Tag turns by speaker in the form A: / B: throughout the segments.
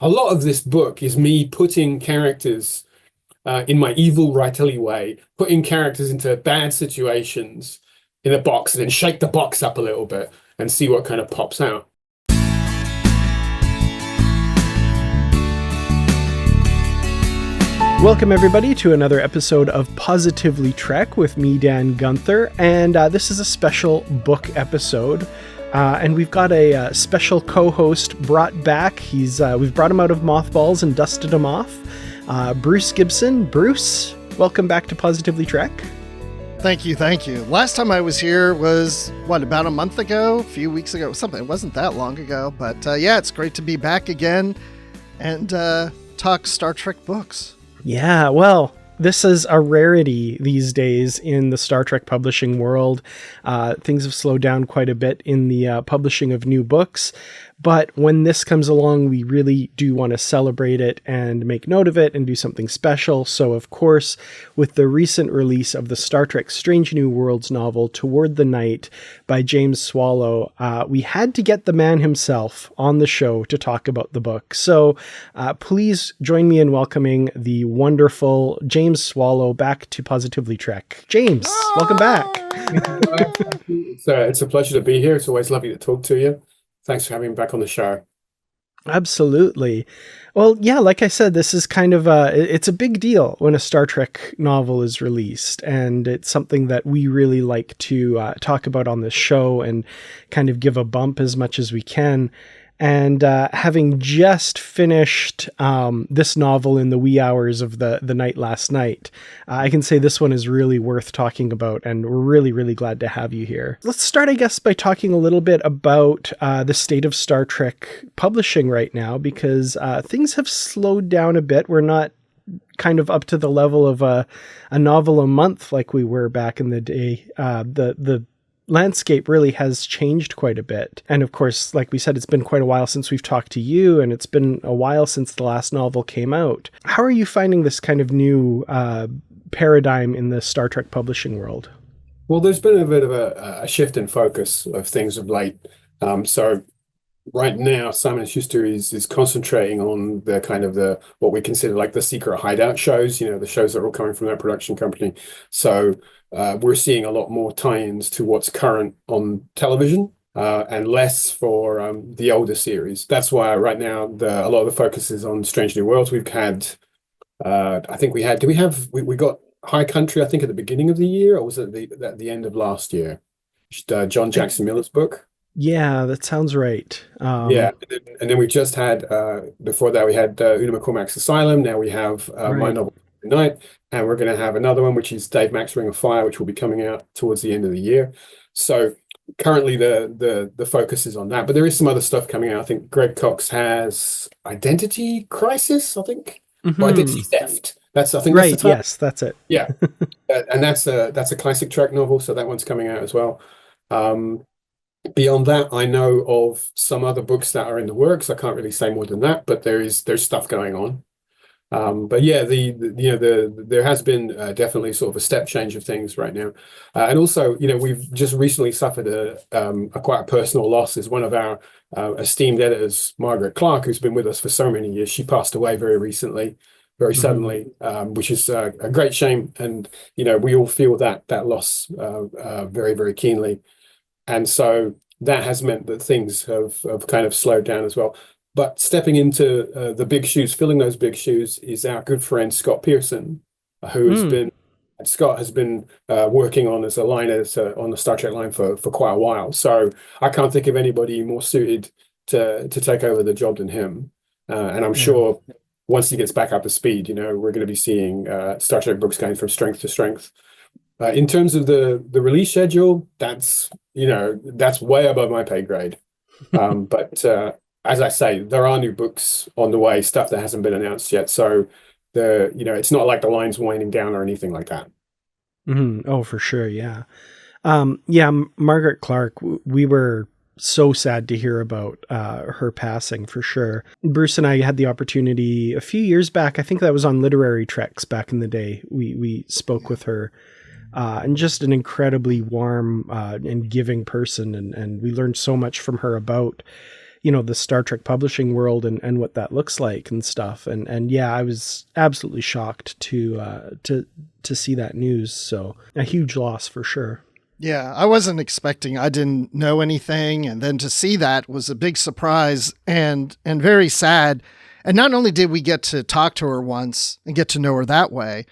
A: a lot of this book is me putting characters in my evil writerly way, putting characters into bad situations in a box and then shake the box up a little bit and see what kind of pops out.
B: Welcome, everybody, to another episode of Positively Trek with me, Dan Gunther, and this is a special book episode, and we've got a special co-host brought back. We've brought him out of mothballs and dusted him off. Bruce Gibson. Bruce, welcome back to Positively Trek.
C: Thank you. Last time I was here was, about a month ago? A few weeks ago? Something. It wasn't that long ago, but yeah, it's great to be back again and talk Star Trek books.
B: Yeah, well, this is a rarity these days in the Star Trek publishing world. Things have slowed down quite a bit in the publishing of new books, but when this comes along, we really do want to celebrate it and make note of it and do something special. So, of course, with the recent release of the Star Trek Strange New Worlds novel, Toward the Night, by James Swallow, we had to get the man himself on the show to talk about the book. So please join me in welcoming the wonderful James Swallow back to Positively Trek. James, welcome back.
A: It's a pleasure to be here. It's always lovely to talk to you. Thanks for having me back on the show.
B: Absolutely. Well, yeah, like I said, this is kind of it's a big deal when a Star Trek novel is released, and it's something that we really like to talk about on this show and kind of give a bump as much as we can. And having just finished this novel in the wee hours of the night last night, I can say this one is really worth talking about, and we're really, really glad to have you here. Let's start, I guess, by talking a little bit about the state of Star Trek publishing right now, because things have slowed down a bit. We're not kind of up to the level of a novel a month like we were back in the day. The landscape really has changed quite a bit. And of course, like we said, it's been quite a while since we've talked to you, and it's been a while since the last novel came out. How are you finding this kind of new paradigm in the Star Trek publishing world?
A: Well, there's been a bit of a shift in focus of things of late. So right now, Simon & Schuster is concentrating on the kind of what we consider like the secret hideout shows, the shows that are all coming from that production company. So we're seeing a lot more tie-ins to what's current on television and less for the older series. That's why right now a lot of the focus is on Strange New Worlds. We've had, we got High Country, I think, at the beginning of the year, or was it at the end of last year? John Jackson Miller's book.
B: Yeah, that sounds right.
A: Yeah, and then we just had, before that, we had Una McCormack's Asylum. Now we have my novel, Night, and we're going to have another one, which is Dave Mack's Ring of Fire, which will be coming out towards the end of the year. So currently the focus is on that, but there is some other stuff coming out. I think Greg Cox has Identity Crisis, I think, or Identity Theft. I think
B: right.
A: That's the title.
B: Yes, that's it.
A: Yeah, and that's a classic Trek novel, so that one's coming out as well. Beyond that, I know of some other books that are in the works. I can't really say more than that, but there's stuff going on. But yeah, there has been definitely sort of a step change of things right now, and also we've just recently suffered a quite a personal loss. Is one of our esteemed editors, Margaret Clark, who's been with us for so many years. She passed away very recently, very suddenly, which is a great shame, and we all feel that loss very, very keenly, and so that has meant that things have kind of slowed down as well. But stepping into the big shoes, filling those big shoes, is our good friend Scott Pearson, Scott has been working on as a line editor on the Star Trek line for quite a while. So I can't think of anybody more suited to take over the job than him. And I'm sure once he gets back up to speed, we're going to be seeing Star Trek books going from strength to strength. In terms of the release schedule, that's way above my pay grade. But as I say, there are new books on the way, stuff that hasn't been announced yet. So it's not like the line's winding down or anything like that.
B: Mm-hmm. Oh, for sure. Yeah. Margaret Clark, we were so sad to hear about her passing, for sure. Bruce and I had the opportunity a few years back. I think that was on Literary Treks back in the day. We spoke with her. And just an incredibly warm and giving person. And we learned so much from her about the Star Trek publishing world and what that looks like and stuff. And yeah, I was absolutely shocked to see that news. So a huge loss for sure.
C: Yeah, I wasn't expecting, I didn't know anything. And then to see that was a big surprise and very sad. And not only did we get to talk to her once and get to know her that way,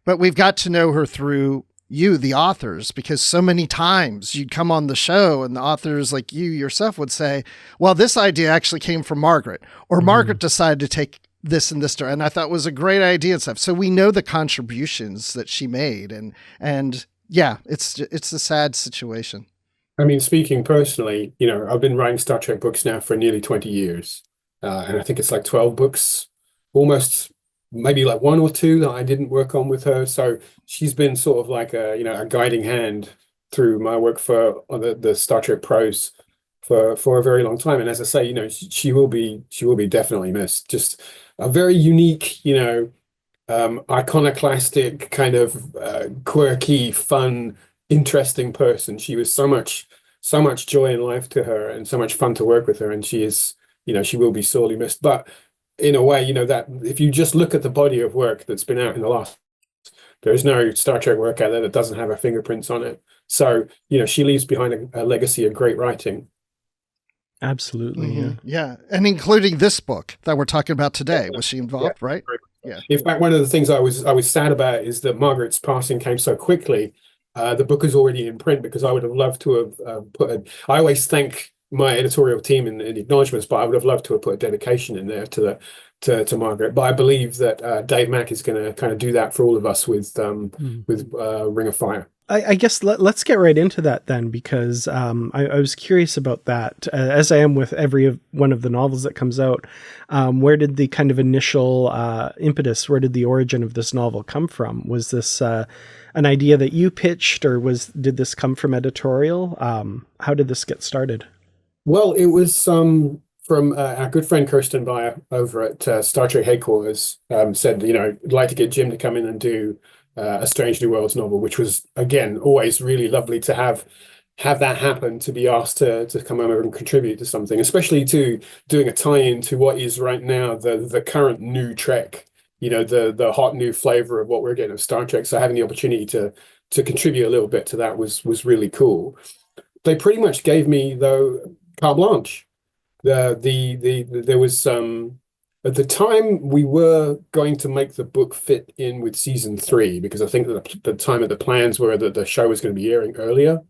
C: but we've got to know her through you, the authors, because so many times you'd come on the show and the authors like you yourself would say, well, this idea actually came from Margaret, or Margaret decided to take this and this, and I thought it was a great idea and stuff. So we know the contributions that she made, and yeah, it's a sad situation.
A: I mean, speaking personally, I've been writing Star Trek books now for nearly 20 years. And I think it's like 12 books, almost maybe like one or two that I didn't work on with her. So she's been sort of like a guiding hand through my work on the Star Trek prose for a very long time. And as I say, she will be definitely missed. Just a very unique, iconoclastic kind of quirky, fun, interesting person. She was so much joy in life to her and so much fun to work with her. And she is, she will be sorely missed. But in a way, that if you just look at the body of work that's been out in the last, there's no Star Trek work out there that doesn't have her fingerprints on it. So, she leaves behind a legacy of great writing.
B: Absolutely.
C: Mm-hmm. Yeah. And including this book that we're talking about today. Was she involved, right?
A: Yeah. In fact, one of the things I was sad about is that Margaret's passing came so quickly. The book is already in print because I would have loved to have I always thank my editorial team in acknowledgements, but I would have loved to have put a dedication in there to Margaret. But I believe that Dave Mack is going to kind of do that for all of us with Ring of Fire.
B: I guess let's get right into that then, because I was curious about that, as I am with every one of the novels that comes out. Where did the kind of initial impetus, where did the origin of this novel come from? Was this an idea that you pitched, or did this come from editorial? How did this get started?
A: Well, it was from our good friend Kirsten Beyer over at Star Trek headquarters. Said, I'd like to get Jim to come in and do a Strange New Worlds novel, which was, again, always really lovely to have that happen, to be asked to come over and contribute to something, especially to doing a tie-in to what is right now the current new Trek, the hot new flavor of what we're getting of Star Trek. So having the opportunity to contribute a little bit to that was really cool. They pretty much gave me, though, carte blanche. There was at the time we were going to make the book fit in with season 3, because I think that the time of the plans were that the show was going to be airing earlier.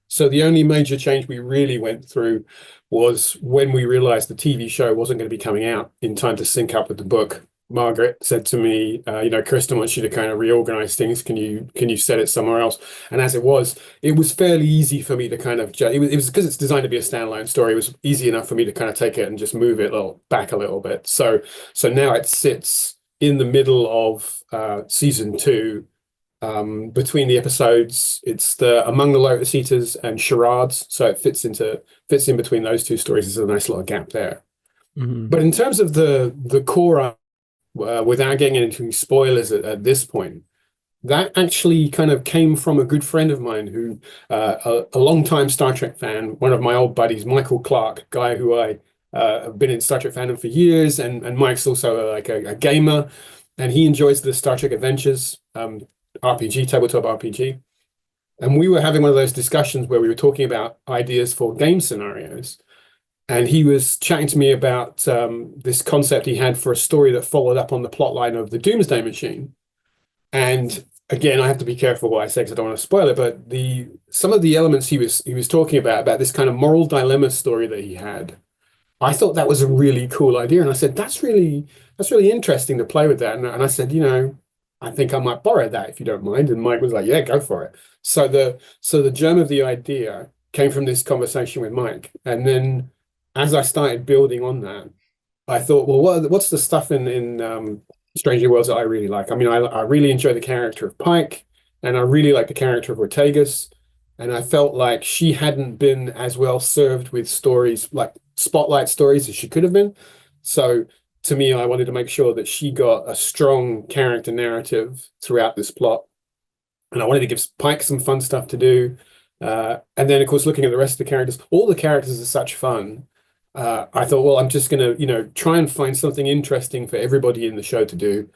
A: So the only major change we really went through was when we realized the TV show wasn't going to be coming out in time to sync up with the book. Margaret said to me, Kirsten wants you to kind of reorganize things. Can you set it somewhere else? And as it was fairly easy for me to kind of, it was because it's designed to be a standalone story. It was easy enough for me to kind of take it and just move it back a little bit. So now it sits in the middle of season 2, between the episodes. It's the Among the Lotus Eaters and Charades. So it fits in between those two stories. There's a nice little gap there. Mm-hmm. But in terms of the core, without getting into spoilers at this point, that actually kind of came from a good friend of mine who, a longtime Star Trek fan, one of my old buddies, Michael Clark, guy who I have been in Star Trek fandom for years, and Mike's also a gamer, and he enjoys the Star Trek Adventures RPG, tabletop RPG. And we were having one of those discussions where we were talking about ideas for game scenarios. And he was chatting to me about this concept he had for a story that followed up on the plot line of the Doomsday Machine. And again, I have to be careful what I say because I don't want to spoil it, but some of the elements he was talking about this kind of moral dilemma story that he had, I thought that was a really cool idea. And I said, that's really interesting to play with that. And I said, I think I might borrow that if you don't mind. And Mike was like, yeah, go for it. So the germ of the idea came from this conversation with Mike. And then as I started building on that, I thought, well, what's the stuff in Strange New Worlds that I really like? I mean, I really enjoy the character of Pike, and I really like the character of Ortegas, and I felt like she hadn't been as well served with stories, like spotlight stories, as she could have been. So to me, I wanted to make sure that she got a strong character narrative throughout this plot, and I wanted to give Pike some fun stuff to do. And then, of course, looking at the rest of the characters, all the characters are such fun. I thought, well, I'm just going to, try and find something interesting for everybody in the show to do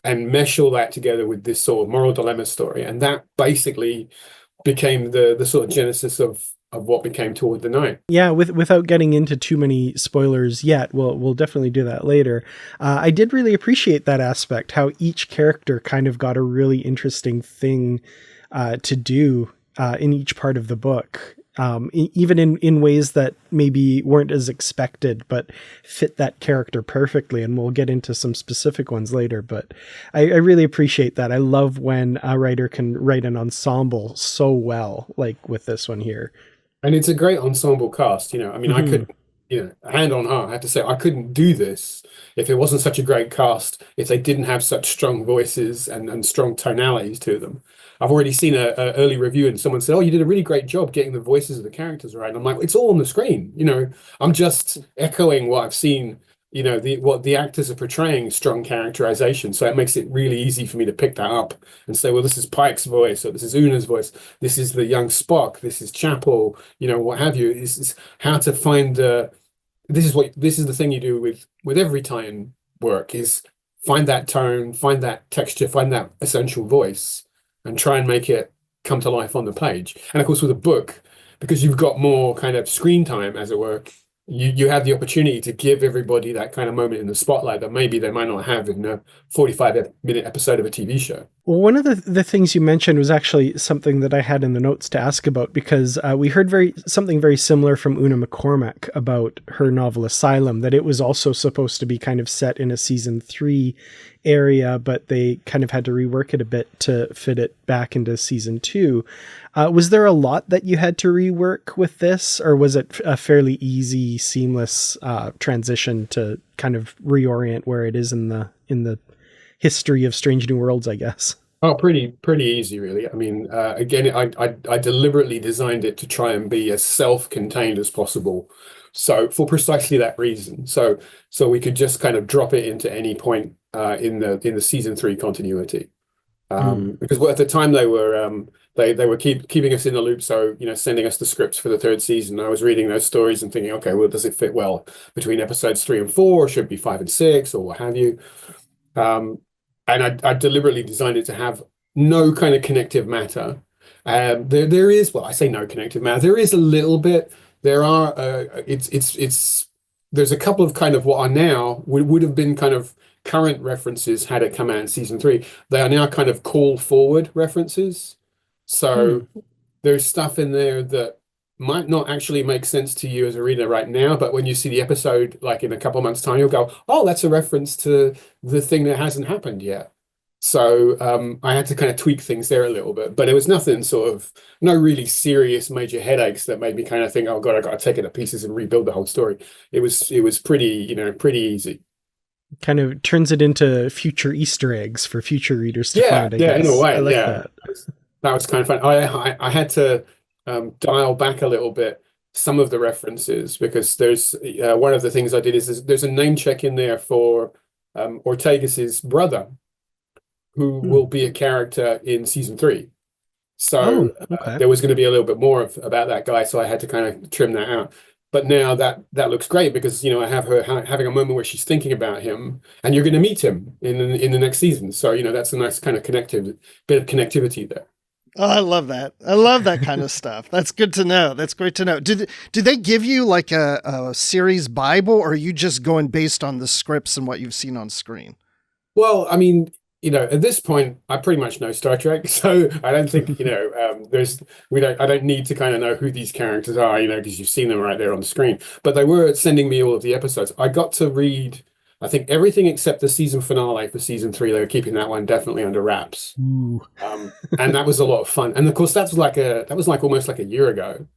A: and mesh all that together with this sort of moral dilemma story. And that basically became the sort of genesis of what became Toward the Night.
B: Yeah, without getting into too many spoilers yet, we'll definitely do that later. I did really appreciate that aspect, how each character kind of got a really interesting thing to do in each part of the book. Even in ways that maybe weren't as expected, but fit that character perfectly. And we'll get into some specific ones later, but I really appreciate that. I love when a writer can write an ensemble so well, like with this one here.
A: And it's a great ensemble cast, I mean, I could, hand on heart, I have to say, I couldn't do this if it wasn't such a great cast, if they didn't have such strong voices and strong tonalities to them. I've already seen a early review and someone said, oh, you did a really great job getting the voices of the characters right. And I'm like, it's all on the screen, I'm just echoing what I've seen, what the actors are portraying, strong characterization. So it makes it really easy for me to pick that up and say, well, this is Pike's voice, or this is Una's voice, this is the young Spock, this is Chapel, what have you. This is how to find this is the thing you do with every tie-in work, is find that tone, find that texture, find that essential voice, and try and make it come to life on the page. And of course, with a book, because you've got more kind of screen time, as it were, you have the opportunity to give everybody that kind of moment in the spotlight that maybe they might not have in a 45-minute episode of a TV show.
B: Well, one of the things you mentioned was actually something that I had in the notes to ask about, because we heard something very similar from Una McCormack about her novel Asylum, that it was also supposed to be kind of set in a season 3 area, but they kind of had to rework it a bit to fit it back into season 2. Was there a lot that you had to rework with this, or was it a fairly easy, seamless transition to kind of reorient where it is in the history of Strange New Worlds, I guess?
A: Oh, pretty easy, really. I mean, again, I deliberately designed it to try and be as self-contained as possible. So for precisely that reason, so we could just kind of drop it into any point in the season 3 continuity. Because at the time they were keeping us in the loop, so sending us the scripts for the 3rd season. I was reading those stories and thinking, okay, well, does it fit well between episodes 3 and 4, or should it be 5 and 6, or what have you? And I deliberately designed it to have no kind of connective matter. There is, well, I say no connective matter. There is a little bit. There are there's a couple of kind of what are now would have been kind of current references had it come out in season 3. They are now kind of call forward references. So there's stuff in there that might not actually make sense to you as a reader right now, but when you see the episode, like in a couple of months' time, you'll go, oh, that's a reference to the thing that hasn't happened yet. So I had to kind of tweak things there a little bit, but it was nothing no really serious major headaches that made me kind of think, oh God, I got to take it to pieces and rebuild the whole story. It was pretty easy.
B: Kind of turns it into future Easter eggs for future readers to find, I guess.
A: In a way,
B: I like that.
A: That was kind of fun. I had to dial back a little bit some of the references, because there's one of the things I did is there's a name check in there for Ortegas's brother, who will be a character in season 3. So there was going to be a little bit more about that guy, so I had to kind of trim that out. But now that looks great, because I have her having a moment where she's thinking about him, and you're going to meet him in the next season. So that's a nice kind of bit of connectivity there.
C: Oh, I love that. I love that kind of stuff. That's good to know. That's great to know. Do they give you like a series Bible, or are you just going based on the scripts and what you've seen on screen?
A: Well, I mean, at this point, I pretty much know Star Trek, so I don't think, I don't need to kind of know who these characters are, because you've seen them right there on the screen. But they were sending me all of the episodes. I got to read, I think, everything except the season finale for season 3. They were keeping that one definitely under wraps. And that was a lot of fun. And of course, that was like almost like a year ago.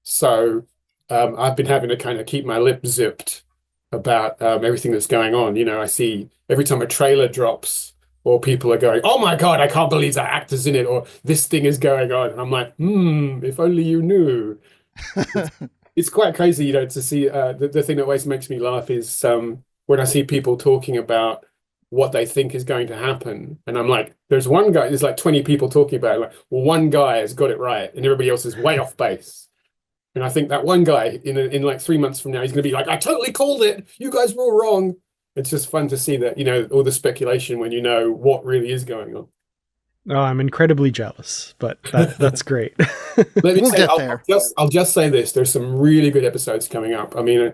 A: So I've been having to kind of keep my lip zipped about everything that's going on. I see every time a trailer drops, or people are going, oh my God, I can't believe that actor's in it, or this thing is going on. And I'm like, if only you knew. It's quite crazy, to see the thing that always makes me laugh is when I see people talking about what they think is going to happen. And I'm like, there's like 20 people talking about it. Like, well, one guy has got it right and everybody else is way off base. And I think that one guy in like 3 months from now, he's going to be like, I totally called it. You guys were all wrong. It's just fun to see that, all the speculation when you know what really is going on.
B: Oh, I'm incredibly jealous, but that's great.
A: Let me
C: We'll
A: say,
C: get
A: I'll,
C: there.
A: I'll just say this. There's some really good episodes coming up. I mean,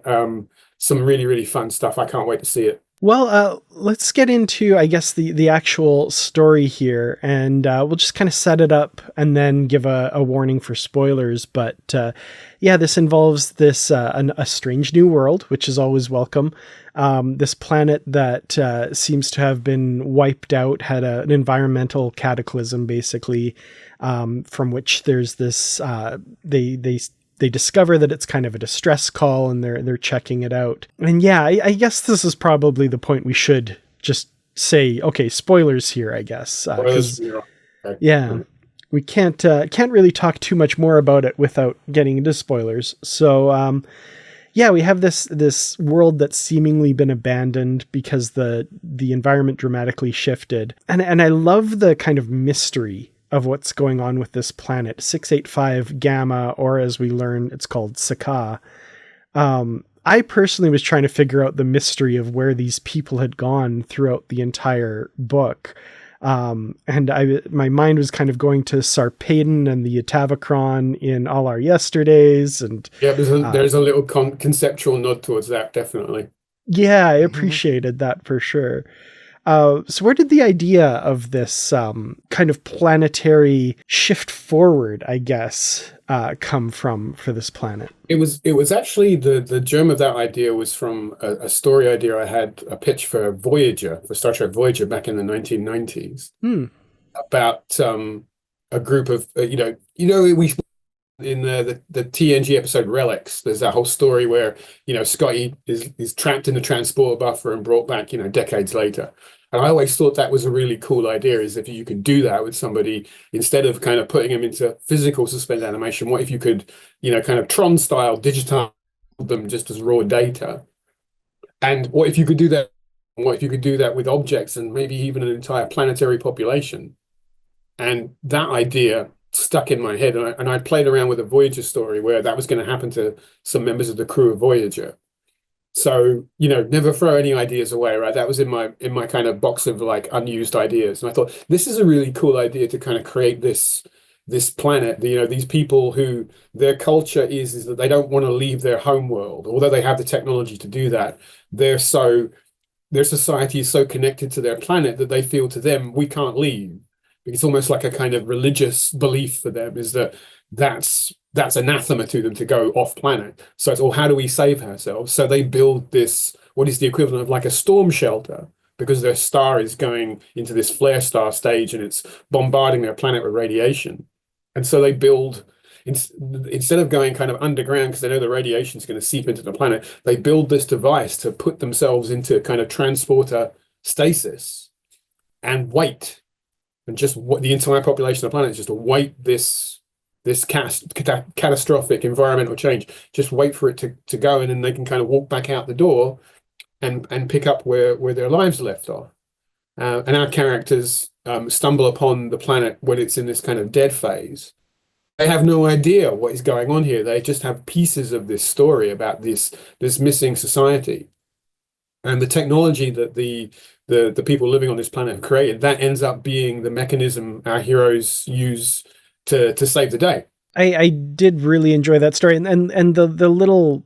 A: some really, really fun stuff. I can't wait to see it.
B: Well, let's get into, I guess, the actual story here, and we'll just kind of set it up and then give a warning for spoilers. But yeah, this involves this a strange new world, which is always welcome. This planet that seems to have been wiped out, had an environmental cataclysm, basically, from which there's this they discover that it's kind of a distress call, and they're checking it out. And yeah, I guess this is probably the point we should just say, okay, spoilers here, I guess. Yeah, we can't really talk too much more about it without getting into spoilers. So yeah, we have this world that's seemingly been abandoned because the environment dramatically shifted. And I love the kind of mystery of what's going on with this planet, 685 Gamma, or as we learn, it's called Saka. I personally was trying to figure out the mystery of where these people had gone throughout the entire book. And my mind was kind of going to Sarpedon and the Atavachron in All Our Yesterdays. And
A: yeah, there's a little conceptual nod towards that, definitely.
B: Yeah, I appreciated that for sure. So where did the idea of this kind of planetary shift forward, I guess, come from for this planet?
A: It was actually the germ of that idea was from a story idea I had, a pitch for Voyager, for Star Trek Voyager back in the 1990s, about a group of we in the TNG episode Relics, there's that whole story where Scotty is trapped in the transporter buffer and brought back decades later. And I always thought that was a really cool idea, is if you could do that with somebody, instead of kind of putting them into physical suspended animation, what if you could, kind of Tron style digitize them just as raw data? And what if you could do that? What if you could do that with objects and maybe even an entire planetary population? And that idea stuck in my head. And I played around with a Voyager story where that was going to happen to some members of the crew of Voyager. So, never throw any ideas away, right? That was in my kind of box of like unused ideas. And I thought this is a really cool idea to kind of create this planet, these people who their culture is that they don't want to leave their home world, although they have the technology to do that. Their society is so connected to their planet that they feel to them, we can't leave. It's almost like a kind of religious belief for them, is that's anathema to them to go off planet. So it's, how do we save ourselves? So they build this, what is the equivalent of like a storm shelter, because their star is going into this flare star stage and it's bombarding their planet with radiation. And so they build, instead of going kind of underground because they know the radiation is going to seep into the planet, they build this device to put themselves into kind of transporter stasis and wait. And just what the entire population of the planet is just to wait this catastrophic environmental change. Just wait for it to go, and then they can kind of walk back out the door and pick up where their lives left off. And our characters stumble upon the planet when it's in this kind of dead phase. They have no idea what is going on here. They just have pieces of this story about this missing society. And the technology that the people living on this planet have created, that ends up being the mechanism our heroes use to save the day.
B: I did really enjoy that story, and the little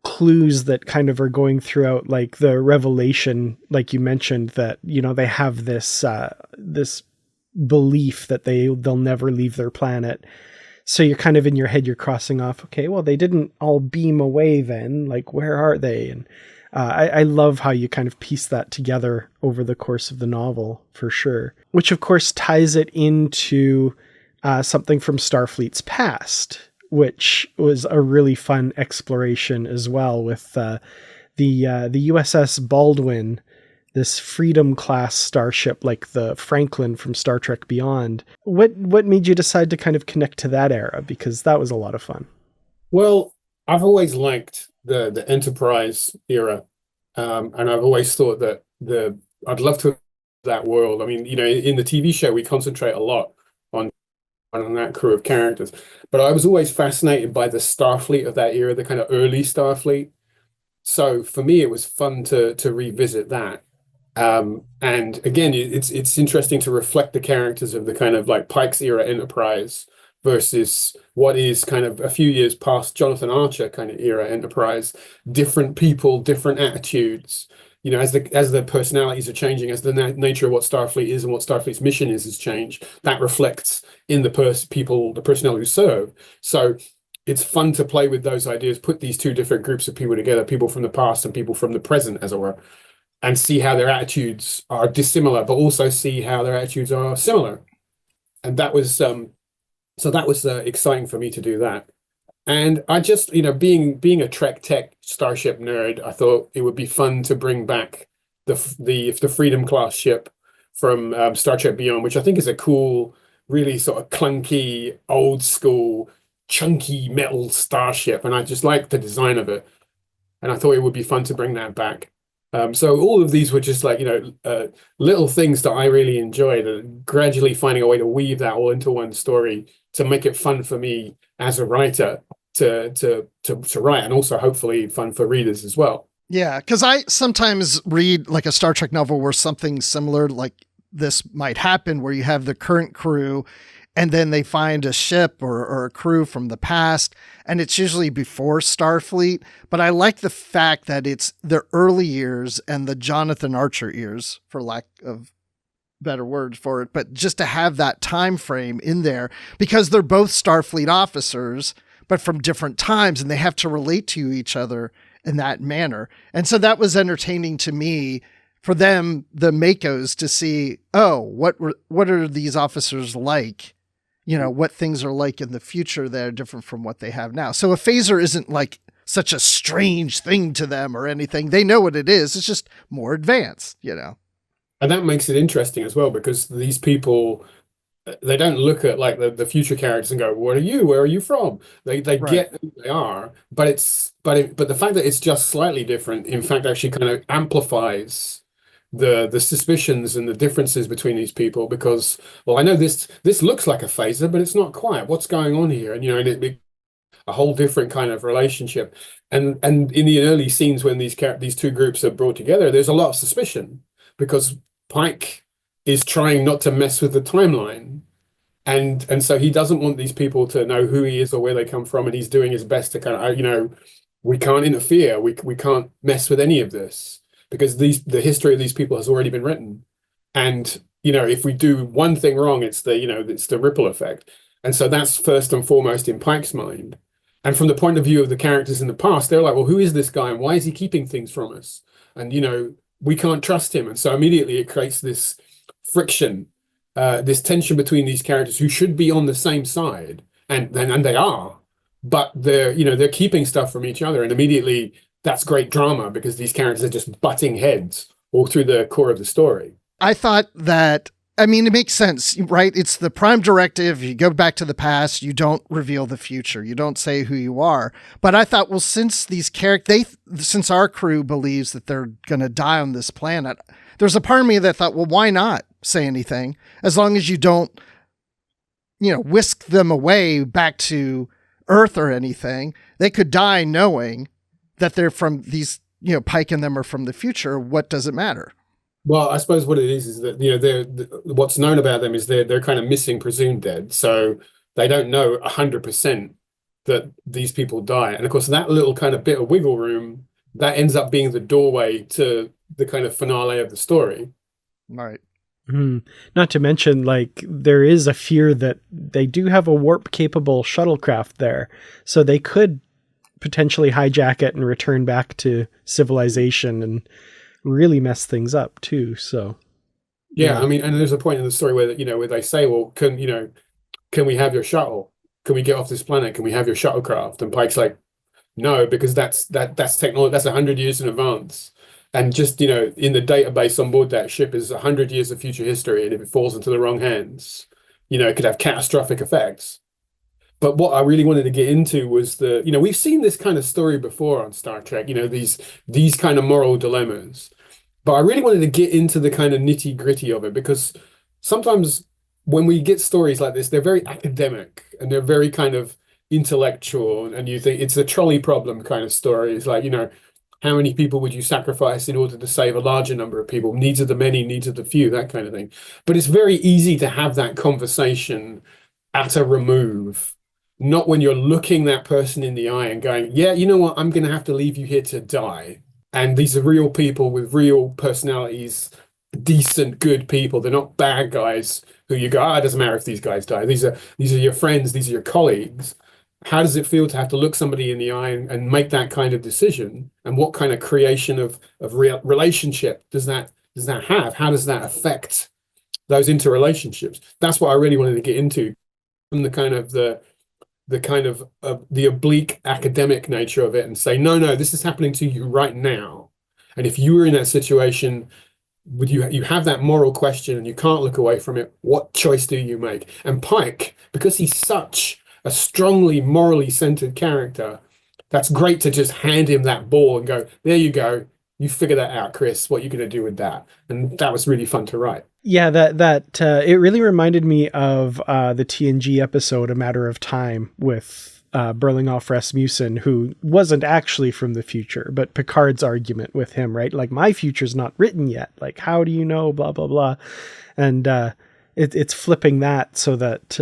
B: clues that kind of are going throughout, like the revelation, like you mentioned, that they have this this belief that they'll never leave their planet. So you're kind of in your head, you're crossing off, okay, well, they didn't all beam away then, like where are they? And I love how you kind of piece that together over the course of the novel, for sure. Which, of course, ties it into something from Starfleet's past, which was a really fun exploration as well, with the USS Baldwin, this Freedom-class starship like the Franklin from Star Trek Beyond. What made you decide to kind of connect to that era? Because that was a lot of fun.
A: Well, I've always liked the Enterprise era, and I've always thought that I'd love to that world. I mean, in the TV show we concentrate a lot on on that crew of characters. But I was always fascinated by the Starfleet of that era, the kind of early Starfleet. So for me, it was fun to revisit that. And again, it's interesting to reflect the characters of the kind of like Pike's era Enterprise versus what is kind of a few years past Jonathan Archer kind of era Enterprise. Different people, different attitudes. You know, as the personalities are changing, as the nature of what Starfleet is and what Starfleet's mission is has changed, that reflects in the the personnel who serve. So it's fun to play with those ideas, put these two different groups of people together, people from the past and people from the present, as it were, and see how their attitudes are dissimilar, but also see how their attitudes are similar. And that was so that was exciting for me to do that. And I just, you know, being a Trek Tech Starship nerd, I thought it would be fun to bring back the Freedom class ship from Star Trek Beyond, which I think is a cool, really sort of clunky, old school, chunky metal starship, and I just like the design of it. And I thought it would be fun to bring that back. So all of these were just like, you know, little things that I really enjoyed, and gradually finding a way to weave that all into one story to make it fun for me as a writer to write, and also hopefully fun for readers as well.
C: Yeah, because I sometimes read like a Star Trek novel where something similar like this might happen, where you have the current crew and then they find a ship or a crew from the past, and it's usually before Starfleet. But I like the fact that it's the early years and the Jonathan Archer years, for lack of better words for it, but just to have that time frame in there, because they're both Starfleet officers, but from different times, and they have to relate to each other in that manner. And so that was entertaining to me, for them, the Makos, to see, oh, what are these officers like? You know, what things are like in the future that are different from what they have now. So a phaser isn't like such a strange thing to them or anything. They know what it is. It's just more advanced, you know.
A: And that makes it interesting as well, because these people, they don't look at like the future characters and go, "What are you? Where are you from?" They
C: Right.
A: get who they are, but but the fact that it's just slightly different, in fact, actually kind of amplifies the suspicions and the differences between these people, because, well, I know this looks like a phaser, but it's not quite. What's going on here? And you know, and it a whole different kind of relationship. And in the early scenes when these two groups are brought together, there's a lot of suspicion, because Pike is trying not to mess with the timeline. And so he doesn't want these people to know who he is or where they come from, and he's doing his best to kind of, you know, we can't interfere, we can't mess with any of this, because the history of these people has already been written. And, you know, if we do one thing wrong, it's the ripple effect. And so that's first and foremost in Pike's mind. And from the point of view of the characters in the past, they're like, well, who is this guy and why is he keeping things from us? And, you know, we can't trust him. And so immediately it creates this friction, this tension between these characters who should be on the same side, and they are, but they're keeping stuff from each other. And immediately that's great drama, because these characters are just butting heads all through the core of the story.
C: I thought that, I mean, it makes sense, right? It's the prime directive. You go back to the past, you don't reveal the future. You don't say who you are. But I thought, well, since these since our crew believes that they're going to die on this planet, there's a part of me that thought, well, why not say anything? As long as you don't, you know, whisk them away back to Earth or anything, they could die knowing that they're from these, you know, Pike and them are from the future. What does it matter?
A: Well, I suppose what it is that, you know, what's known about them is they're kind of missing, presumed dead. So they don't know 100% that these people die. And of course, that little kind of bit of wiggle room, that ends up being the doorway to the kind of finale of the story.
C: Right.
B: Not to mention, like, there is a fear that they do have a warp-capable shuttlecraft there. So they could potentially hijack it and return back to civilization and really mess things up too. So
A: yeah, I mean, and there's a point in the story where, you know, where they say, well, can we have your shuttle? Can we get off this planet? Can we have your shuttlecraft? And Pike's like, no, because that's technology, that's 100 years in advance. And just, you know, in the database on board that ship is 100 years of future history, and if it falls into the wrong hands, you know, it could have catastrophic effects. But what I really wanted to get into was you know, we've seen this kind of story before on Star Trek, you know, these kind of moral dilemmas. But I really wanted to get into the kind of nitty gritty of it, because sometimes when we get stories like this, they're very academic and they're very kind of intellectual, and you think it's a trolley problem kind of story. It's like, how many people would you sacrifice in order to save a larger number of people? Needs of the many, needs of the few, that kind of thing. But it's very easy to have that conversation at a remove, not when you're looking that person in the eye and going, yeah, you know what, I'm going to have to leave you here to die. And these are real people with real personalities, decent, good people. They're not bad guys who you go, it doesn't matter if these guys die. These are your friends, these are your colleagues. How does it feel to have to look somebody in the eye and make that kind of decision? And what kind of creation of real relationship does that have? How does that affect those interrelationships? That's what I really wanted to get into, from the kind of the oblique academic nature of it, and say, no, this is happening to you right now. And if you were in that situation, would you have that moral question and you can't look away from it? What choice do you make? And Pike, because he's such a strongly morally centered character, that's great to just hand him that ball and go, there you go. You figure that out, Chris. What are you going to do with that? And that was really fun to write.
B: Yeah, that it really reminded me of the TNG episode, A Matter of Time, with Berlinghoff Rasmussen, who wasn't actually from the future, but Picard's argument with him, right? Like, my future's not written yet. Like, how do you know? Blah, blah, blah. And it's flipping that so that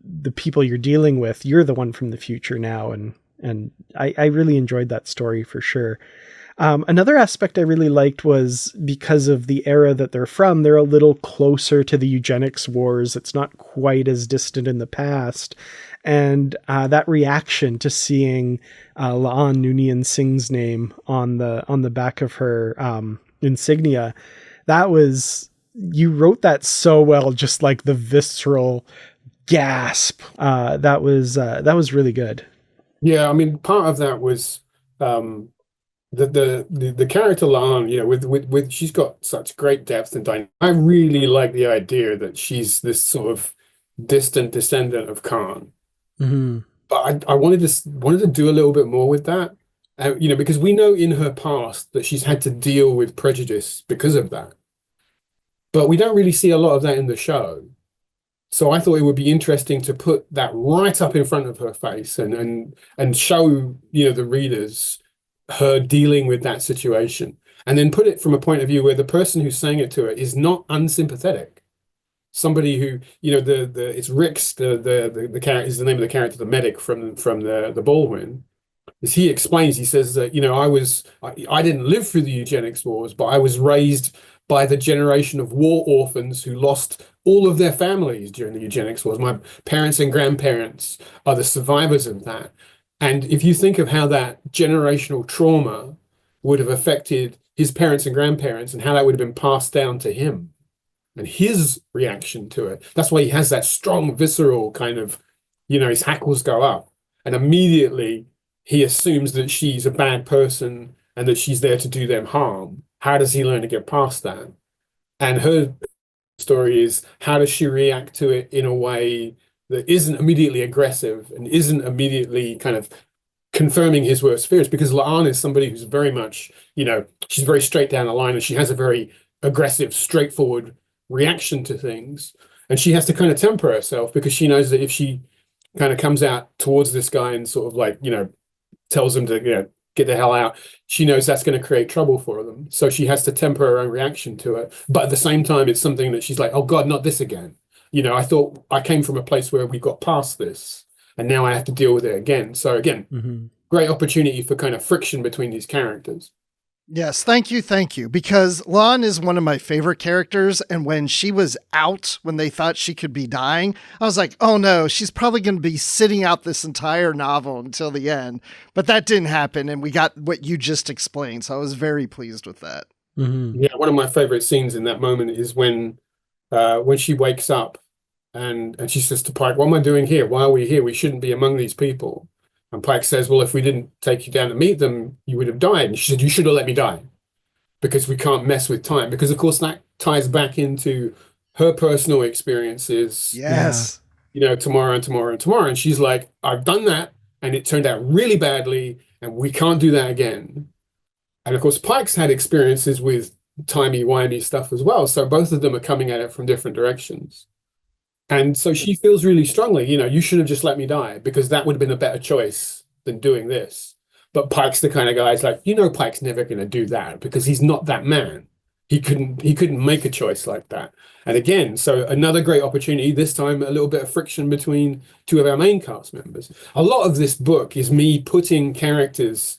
B: the people you're dealing with, you're the one from the future now. And I really enjoyed that story for sure. Another aspect I really liked was, because of the era that they're from, they're a little closer to the eugenics wars. It's not quite as distant in the past. And that reaction to seeing La'an Noonien Singh's name on the back of her insignia, that was, you wrote that so well, just like the visceral gasp. That was really good.
A: Yeah, I mean, part of that was the character La'an, with she's got such great depth and dynamic. I really like the idea that she's this sort of distant descendant of Khan.
B: Mm-hmm.
A: But I wanted to do a little bit more with that, because we know in her past that she's had to deal with prejudice because of that. But we don't really see a lot of that in the show. So I thought it would be interesting to put that right up in front of her face and show, the readers her dealing with that situation, and then put it from a point of view where the person who's saying it to her is not unsympathetic. Somebody who, it's Rix, the character, is the name of the character, the medic from the Baldwin. As he explains, he says that, I didn't live through the eugenics wars, but I was raised by the generation of war orphans who lost all of their families during the eugenics wars. My parents and grandparents are the survivors of that. And if you think of how that generational trauma would have affected his parents and grandparents and how that would have been passed down to him and his reaction to it, that's why he has that strong, visceral kind of, his hackles go up. And immediately he assumes that she's a bad person and that she's there to do them harm. How does he learn to get past that? And her story is, how does she react to it in a way that isn't immediately aggressive and isn't immediately kind of confirming his worst fears? Because La'an is somebody who's very much, she's very straight down the line, and she has a very aggressive, straightforward reaction to things. And she has to kind of temper herself, because she knows that if she kind of comes out towards this guy and sort of like, tells him to, get the hell out, she knows that's going to create trouble for them. So she has to temper her own reaction to it. But at the same time, it's something that she's like, oh God, not this again. I thought I came from a place where we got past this, and now I have to deal with it again. So again, great opportunity for kind of friction between these characters.
C: Yes, thank you. Because Lon is one of my favorite characters, and when she was out, when they thought she could be dying, I was like, oh no, she's probably going to be sitting out this entire novel until the end. But that didn't happen, and we got what you just explained, so I was very pleased with that.
B: Mm-hmm.
A: Yeah, one of my favorite scenes in that moment is when she wakes up and she says to Pike, what am I doing here? Why are we here? We shouldn't be among these people. And Pike says, well, if we didn't take you down to meet them, you would have died. And she said, you should have let me die, because we can't mess with time. Because, of course, that ties back into her personal experiences.
C: Yes.
A: Tomorrow and tomorrow and tomorrow. And she's like, I've done that, and it turned out really badly, and we can't do that again. And, of course, Pike's had experiences with timey-wimey stuff as well. So both of them are coming at it from different directions. And so she feels really strongly, you should have just let me die because that would have been a better choice than doing this. But Pike's the kind of guy who's like, Pike's never going to do that because he's not that man. He couldn't make a choice like that. And again, so another great opportunity, this time a little bit of friction between two of our main cast members. A lot of this book is me putting characters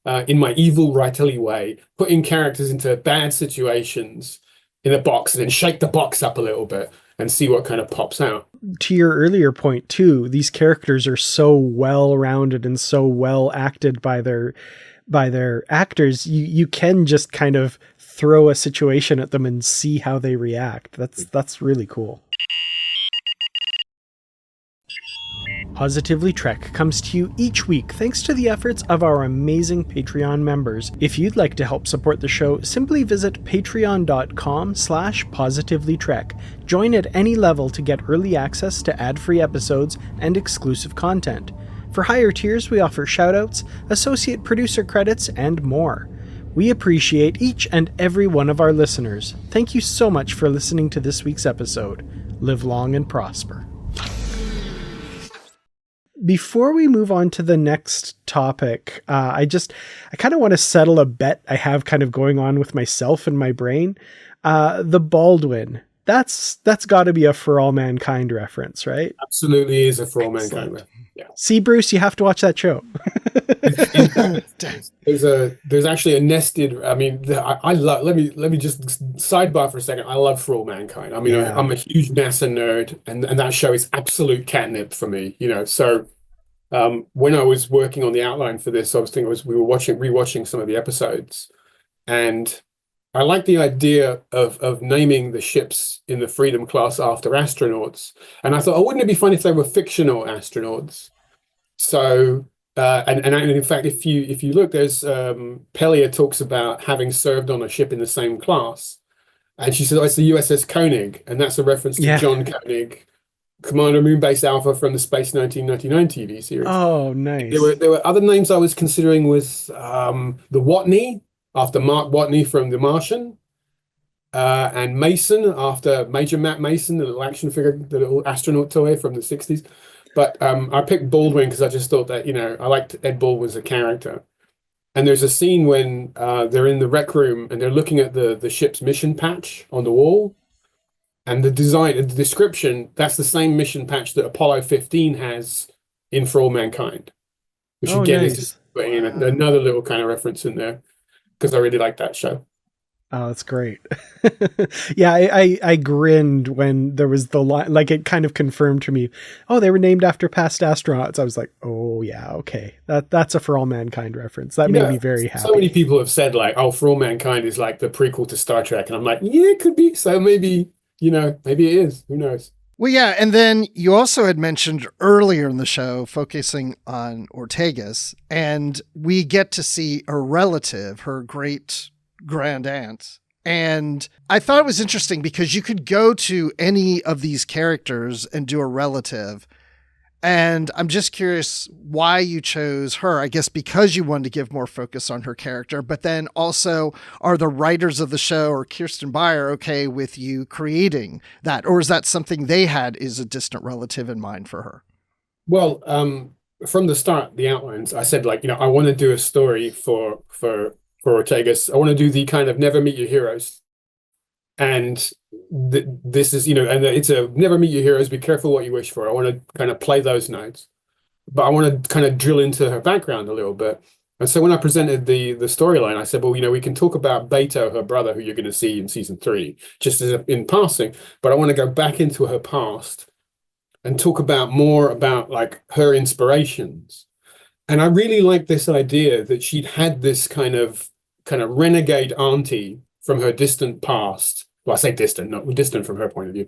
A: in my evil writerly way, putting characters into bad situations in a box and then shake the box up a little bit and see what kind of pops out.
B: To your earlier point too, these characters are so well rounded and so well acted by their actors. You can just kind of throw a situation at them and see how they react. That's really cool. Positively Trek comes to you each week thanks to the efforts of our amazing Patreon members. If you'd like to help support the show, simply visit patreon.com/positivelytrek. Join at any level to get early access to ad-free episodes and exclusive content. For higher tiers, we offer shoutouts, associate producer credits, and more. We appreciate each and every one of our listeners. Thank you so much for listening to this week's episode. Live long and prosper. Before we move on to the next topic, I kind of want to settle a bet I have kind of going on with myself and my brain. The Baldwin, that's got to be a For All Mankind reference, right?
A: Absolutely is a For All Mankind reference. Yeah.
B: See, Bruce, you have to watch that show.
A: There's actually a nested. I mean, I love. Let me just sidebar for a second. I love For All Mankind. I mean, yeah. I'm a huge NASA nerd, and that show is absolute catnip for me. So when I was working on the outline for this, we were rewatching some of the episodes, and I like the idea of naming the ships in the Freedom class after astronauts. And I thought, oh, wouldn't it be fun if they were fictional astronauts? So, and in fact, if you look, there's Pelia talks about having served on a ship in the same class, and she said, oh, it's the USS Koenig, and that's a reference to John Koenig, Commander Moonbase Alpha from the Space 1999 TV series.
B: Oh, nice.
A: There were other names I was considering with the Watney, after Mark Watney from The Martian, and Mason after Major Matt Mason, the little action figure, the little astronaut toy from the 60s. But I picked Baldwin because I just thought that, I liked Ed Baldwin as a character. And there's a scene when they're in the rec room and they're looking at the ship's mission patch on the wall. And the design, the description, that's the same mission patch that Apollo 15 has in For All Mankind. Which again is just putting in another little kind of reference in there, because I really like that show.
B: Oh, that's great. Yeah, I grinned when there was the line, like it kind of confirmed to me, oh, they were named after past astronauts. I was like, oh yeah, okay. That's a For All Mankind reference. That made me very happy.
A: So many people have said like, oh, For All Mankind is like the prequel to Star Trek. And I'm like, yeah, it could be. So maybe, maybe it is. Who knows?
C: Well, yeah. And then you also had mentioned earlier in the show, focusing on Ortegas, and we get to see a relative, her great grand aunt. And I thought it was interesting because you could go to any of these characters and do a relative. And I'm just curious why you chose her. I guess because you wanted to give more focus on her character, but then also, are the writers of the show or Kirsten Beyer okay with you creating that? Or is that something they had as a distant relative in mind for her?
A: Well, from the start, the outlines, I said I want to do a story for Ortegas. I want to do the kind of never meet your heroes. And this is, and it's a never meet your heroes, be careful what you wish for. I want to kind of play those notes, but I want to kind of drill into her background a little bit. And so when I presented the storyline, I said, well, we can talk about Beto, her brother, who you're going to see in season 3, just as in passing, but I want to go back into her past and talk more about like her inspirations. And I really like this idea that she'd had this kind of renegade auntie from her distant past. Well, I say distant, not distant from her point of view.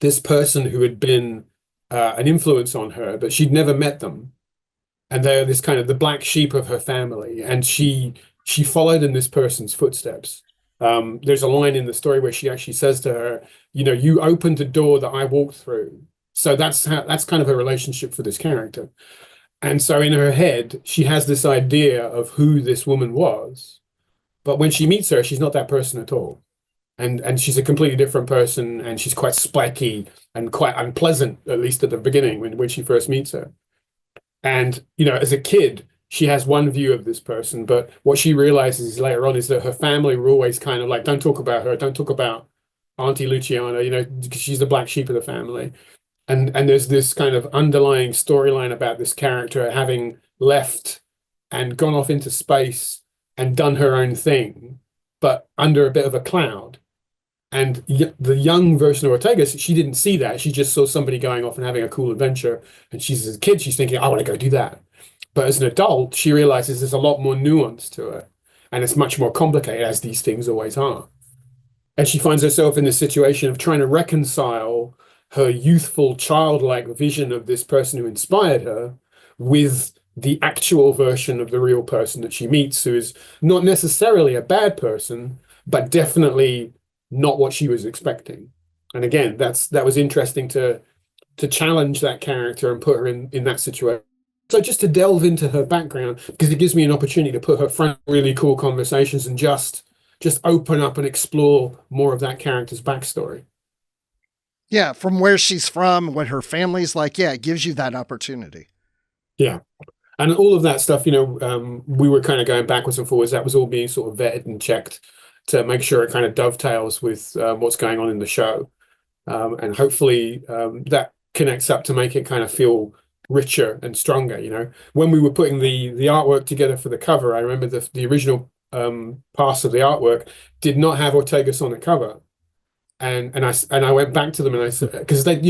A: This person who had been an influence on her, but she'd never met them. And they're this kind of the black sheep of her family. And she followed in this person's footsteps. There's a line in the story where she actually says to her, you opened the door that I walked through. So that's kind of her relationship for this character. And so in her head, she has this idea of who this woman was. But when she meets her, she's not that person at all. and she's a completely different person, and she's quite spiky and quite unpleasant, at least at the beginning when she first meets her. And, you know, as a kid, she has one view of this person, but what she realizes later on is that her family were always kind of like, don't talk about her, don't talk about Auntie Luciana, you know, because she's the black sheep of the family. And there's this kind of underlying storyline about this character having left and gone off into space and done her own thing, but under a bit of a cloud. And the young version of Ortegas, she didn't see that. She just saw somebody going off and having a cool adventure. And she's, as a kid, she's thinking, I want to go do that. But as an adult, she realizes there's a lot more nuance to it. And it's much more complicated, as these things always are. And she finds herself in this situation of trying to reconcile her youthful, childlike vision of this person who inspired her with the actual version of the real person that she meets, who is not necessarily a bad person, but definitely not what she was expecting. And again, that was interesting to challenge that character and put her in that situation. So just to delve into her background, because it gives me an opportunity to put her front really cool conversations and just open up and explore more of that character's backstory.
C: Yeah, from where she's from, what her family's like. Yeah, it gives you that opportunity.
A: Yeah. And all of that stuff, you know, we were kind of going backwards and forwards. That was all being sort of vetted and checked to make sure it kind of dovetails with what's going on in the show. And hopefully that connects up to make it kind of feel richer and stronger, you know. When we were putting the artwork together for the cover, I remember the original pass of the artwork did not have Ortegas on the cover. And I went back to them and I said, because they'll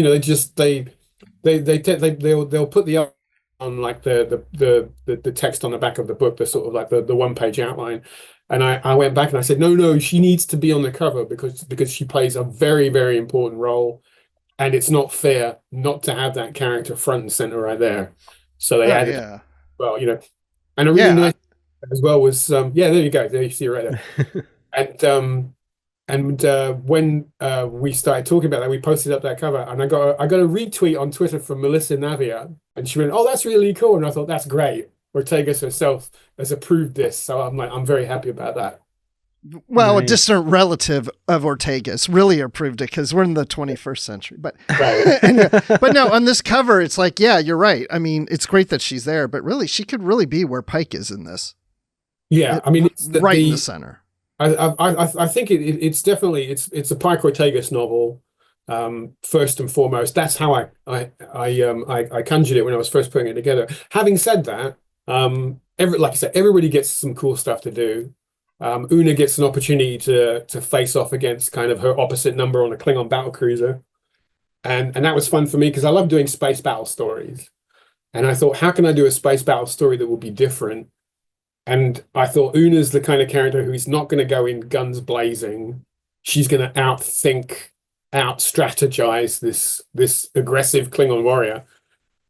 A: put the art on like the text on the back of the book, the sort of like the one-page outline. And I went back and I said, no, she needs to be on the cover because she plays a very, very important role. And it's not fair not to have that character front and center right there. So they added, well, you know, and a really nice as well was, there you go. There you see it right there. And when we started talking about that, we posted up that cover, and I got a retweet on Twitter from Melissa Navia, and she went, "Oh, that's really cool." And I thought, "That's great." Ortegas herself has approved this, so I'm very happy about that.
C: Well, nice. A distant relative of Ortegas really approved it because we're in the 21st century. But but no, on this cover, it's like, yeah, you're right. I mean, it's great that she's there, but really, she could really be where Pike is in this.
A: Yeah, I mean, it's
C: right in the center.
A: I think it's definitely it's a Pike Ortegas novel, first and foremost. That's how I conjured it when I was first putting it together. Having said that, like I said, everybody gets some cool stuff to do. Una gets an opportunity to face off against kind of her opposite number on a Klingon battlecruiser, and that was fun for me because I love doing space battle stories. And I thought, how can I do a space battle story that will be different? And I thought Una's the kind of character who's not going to go in guns blazing. She's going to outthink, out-strategize this aggressive Klingon warrior.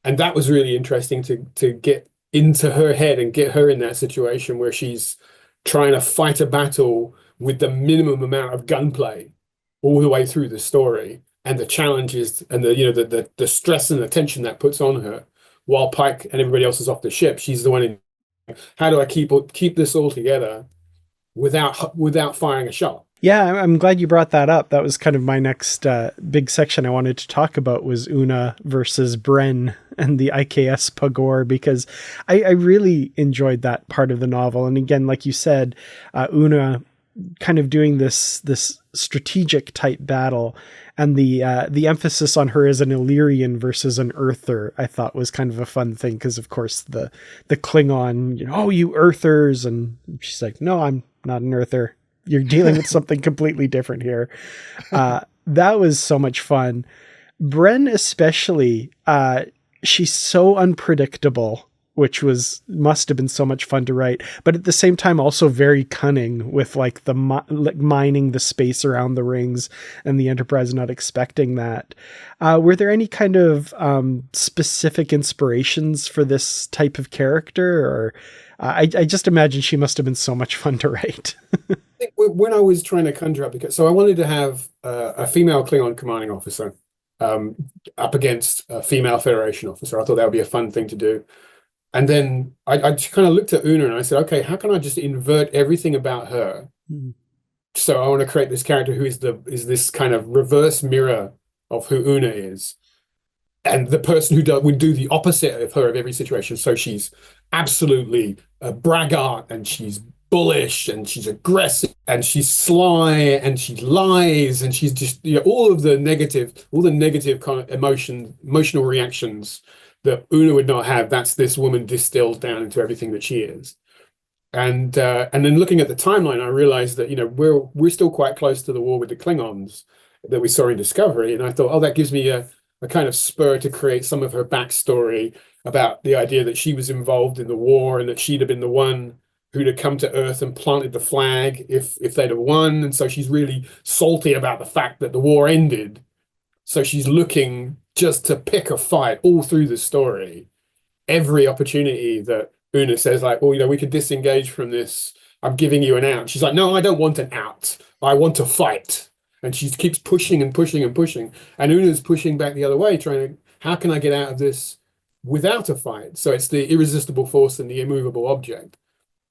A: And that was really interesting to get into her head and get her in that situation where she's trying to fight a battle with the minimum amount of gunplay all the way through the story, and the challenges and the stress and the tension that puts on her while Pike and everybody else is off the ship. She's the one in, how do I keep this all together without firing a shot?
B: Yeah, I'm glad you brought that up. That was kind of my next big section I wanted to talk about, was Una versus Bren and the IKS Pagor, because I really enjoyed that part of the novel. And again, like you said, Una kind of doing this strategic type battle, and the emphasis on her as an Illyrian versus an Earther, I thought was kind of a fun thing, because of course the Klingon, oh, you Earthers, and she's like, no, I'm not an Earther. You're dealing with something completely different here. That was so much fun. Bren especially, she's so unpredictable, which must have been so much fun to write, but at the same time also very cunning with like mining the space around the rings and the Enterprise not expecting that. Were there any kind of specific inspirations for this type of character, or I just imagine she must have been so much fun to write.
A: I think when I was trying to conjure up, so I wanted to have a female Klingon commanding officer up against a female Federation officer. I thought that would be a fun thing to do. And then I kind of looked at Una and I said, okay, how can I just invert everything about her so I want to create this character who is this kind of reverse mirror of who Una is, and the person who would do the opposite of her of every situation. So she's absolutely a braggart, and she's bullish, and she's aggressive, and she's sly, and she lies, and she's just, you know, all the negative kind of emotional reactions that Una would not have. That's this woman distilled down into everything that she is. And then looking at the timeline, I realized that, you know, we're still quite close to the war with the Klingons that we saw in Discovery, and I thought, oh, that gives me a kind of spur to create some of her backstory about the idea that she was involved in the war, and that she'd have been the one who'd have come to Earth and planted the flag if they'd have won. And so she's really salty about the fact that the war ended. So she's looking just to pick a fight all through the story. Every opportunity that Una says, like, well, you know, we could disengage from this, I'm giving you an out. She's like, no, I don't want an out. I want to fight. And she keeps pushing and pushing and pushing. And Una's pushing back the other way, trying to, how can I get out of this without a fight? So it's the irresistible force and the immovable object.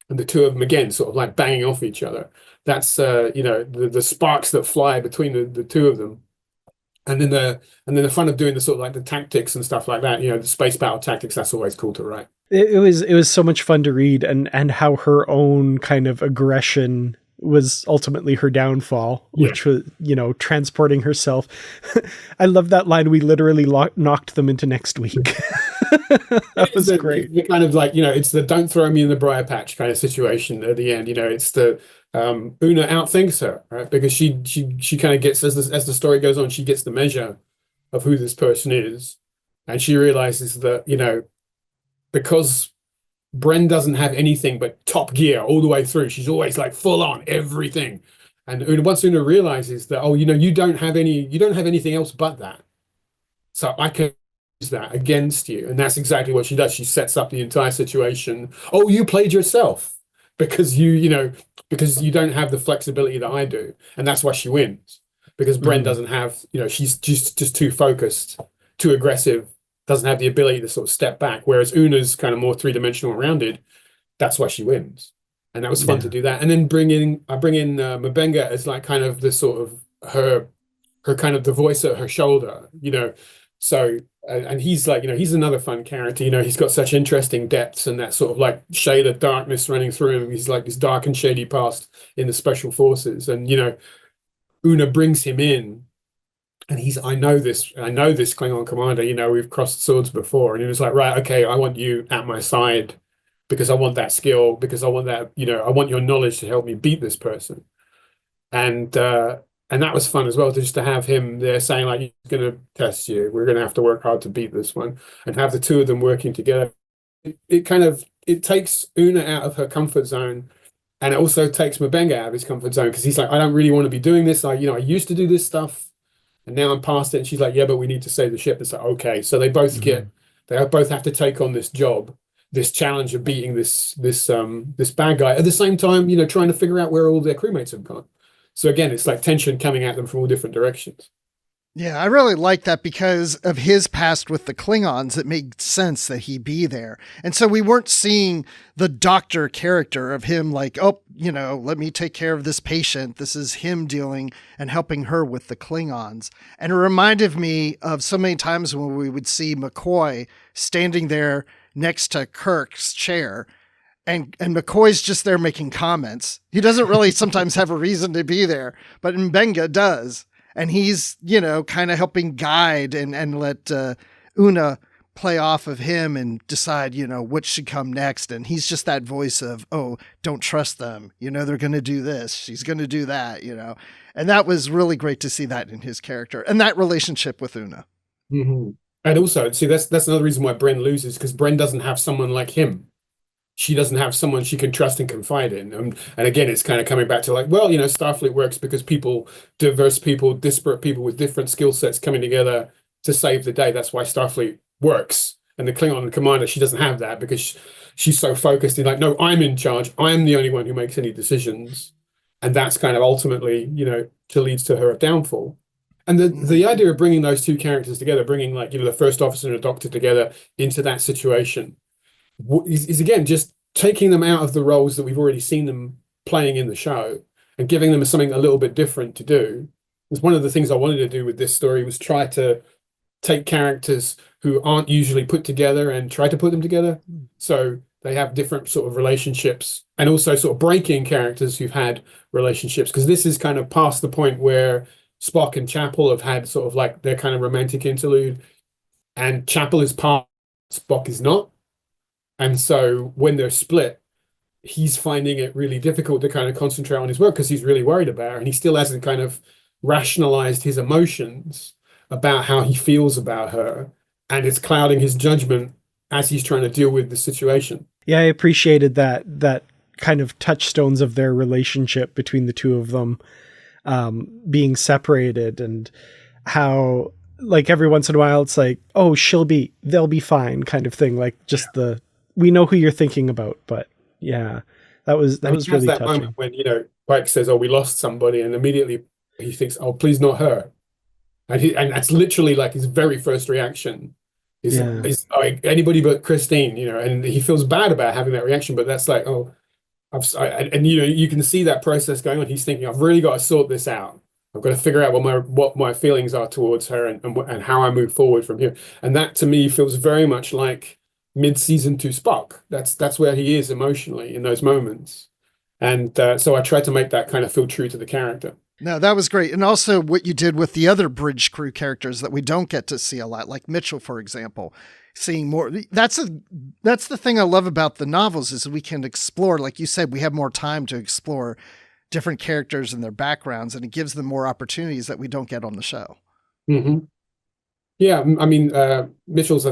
A: And the two of them, again, sort of like banging off each other. That's, you know, the sparks that fly between the two of them. And then the fun of doing the sort of like the tactics and stuff like that, you know, the space battle tactics, that's always cool to write.
B: It was so much fun to read, and how her own kind of aggression was ultimately her downfall, which was, you know, transporting herself. I love that line. We literally knocked them into next week. That was great.
A: The kind of like, you know, it's the don't throw me in the briar patch kind of situation at the end. You know, it's the Una outthinks her, right? Because she kind of gets, as the story goes on, she gets the measure of who this person is, and she realizes that, you know, because Bren doesn't have anything but top gear all the way through. She's always like full on everything. And once Una realizes that, oh, you know, you don't have anything else but that. So I can use that against you. And that's exactly what she does. She sets up the entire situation. Oh, you played yourself because you don't have the flexibility that I do. And that's why she wins. Because Bren doesn't have, you know, she's just too focused, too aggressive, doesn't have the ability to sort of step back, whereas Una's kind of more three-dimensional rounded. That's why she wins. And that was fun to do that. And then I bring in M'Benga as like kind of the sort of her kind of the voice at her shoulder, you know. So and he's like, you know, he's another fun character, you know. He's got such interesting depths and that sort of like shade of darkness running through him. He's like this dark and shady past in the special forces, and, you know, Una brings him in. And I know this Klingon commander, you know, we've crossed swords before. And he was like, right, okay, I want you at my side because I want that skill, because I want that, you know, I want your knowledge to help me beat this person. And that was fun as well, just to have him there saying, like, he's going to test you. We're going to have to work hard to beat this one, and have the two of them working together. It takes Una out of her comfort zone. And it also takes M'Benga out of his comfort zone, because he's like, I don't really want to be doing this. I used to do this stuff, and now I'm past it. And she's like, yeah, but we need to save the ship. It's like, okay. So they both they both have to take on this job, this challenge of beating this bad guy, at the same time, you know, trying to figure out where all their crewmates have gone. So again, it's like tension coming at them from all different directions.
C: Yeah, I really like that because of his past with the Klingons. It made sense that he be there. And so we weren't seeing the doctor character of him like, oh, you know, let me take care of this patient. This is him dealing and helping her with the Klingons. And it reminded me of so many times when we would see McCoy standing there next to Kirk's chair, and McCoy's just there making comments. He doesn't really sometimes have a reason to be there, but M'Benga does. And he's, you know, kind of helping guide and let Una play off of him and decide, you know, what should come next. And he's just that voice of, oh, don't trust them. You know, they're going to do this. She's going to do that, you know. And that was really great to see that in his character and that relationship with Una.
A: Mm-hmm. And also, see, that's another reason why Bren loses, because Bren doesn't have someone like him. She doesn't have someone she can trust and confide in. And again, it's kind of coming back to like, well, you know, Starfleet works because diverse people, disparate people with different skill sets coming together to save the day. That's why Starfleet works. And the Klingon commander, she doesn't have that because she's so focused in like, no, I'm in charge. I'm the only one who makes any decisions. And that's kind of ultimately, you know, leads to her downfall. And the idea of bringing those two characters together, bringing like, you know, the first officer and a doctor together into that situation, is again just taking them out of the roles that we've already seen them playing in the show and giving them something a little bit different to do. It's one of the things I wanted to do with this story, was try to take characters who aren't usually put together and try to put them together. So they have different sort of relationships, and also sort of break in characters who've had relationships, because this is kind of past the point where Spock and Chapel have had sort of like their kind of romantic interlude, and Chapel is part, Spock is not. And so when they're split, he's finding it really difficult to kind of concentrate on his work because he's really worried about her, and he still hasn't kind of rationalized his emotions about how he feels about her, and it's clouding his judgment as he's trying to deal with the situation.
B: Yeah, I appreciated that kind of touchstones of their relationship between the two of them being separated, and how like every once in a while it's like, oh, they'll be fine kind of thing. Like just we know who you're thinking about, but yeah, that was really
A: that
B: touching.
A: moment when, Pike says, oh, we lost somebody, and immediately he thinks, oh, please not her. And that's literally like his very first reaction is like, anybody but Christine, and he feels bad about having that reaction, but that's like, oh, you can see that process going on. He's thinking, I've really got to sort this out. I've got to figure out what my feelings are towards her, and how I move forward from here. And that to me feels very much like mid-season 2 Spock. That's where he is emotionally in those moments. And so I tried to make that kind of feel true to the character.
C: No, that was great. And also what you did with the other bridge crew characters that we don't get to see a lot, like Mitchell, for example, seeing more. That's the thing I love about the novels, is we can explore, like you said, we have more time to explore different characters and their backgrounds, and it gives them more opportunities that we don't get on the show.
A: Mm-hmm. Yeah, I mean, Mitchell's,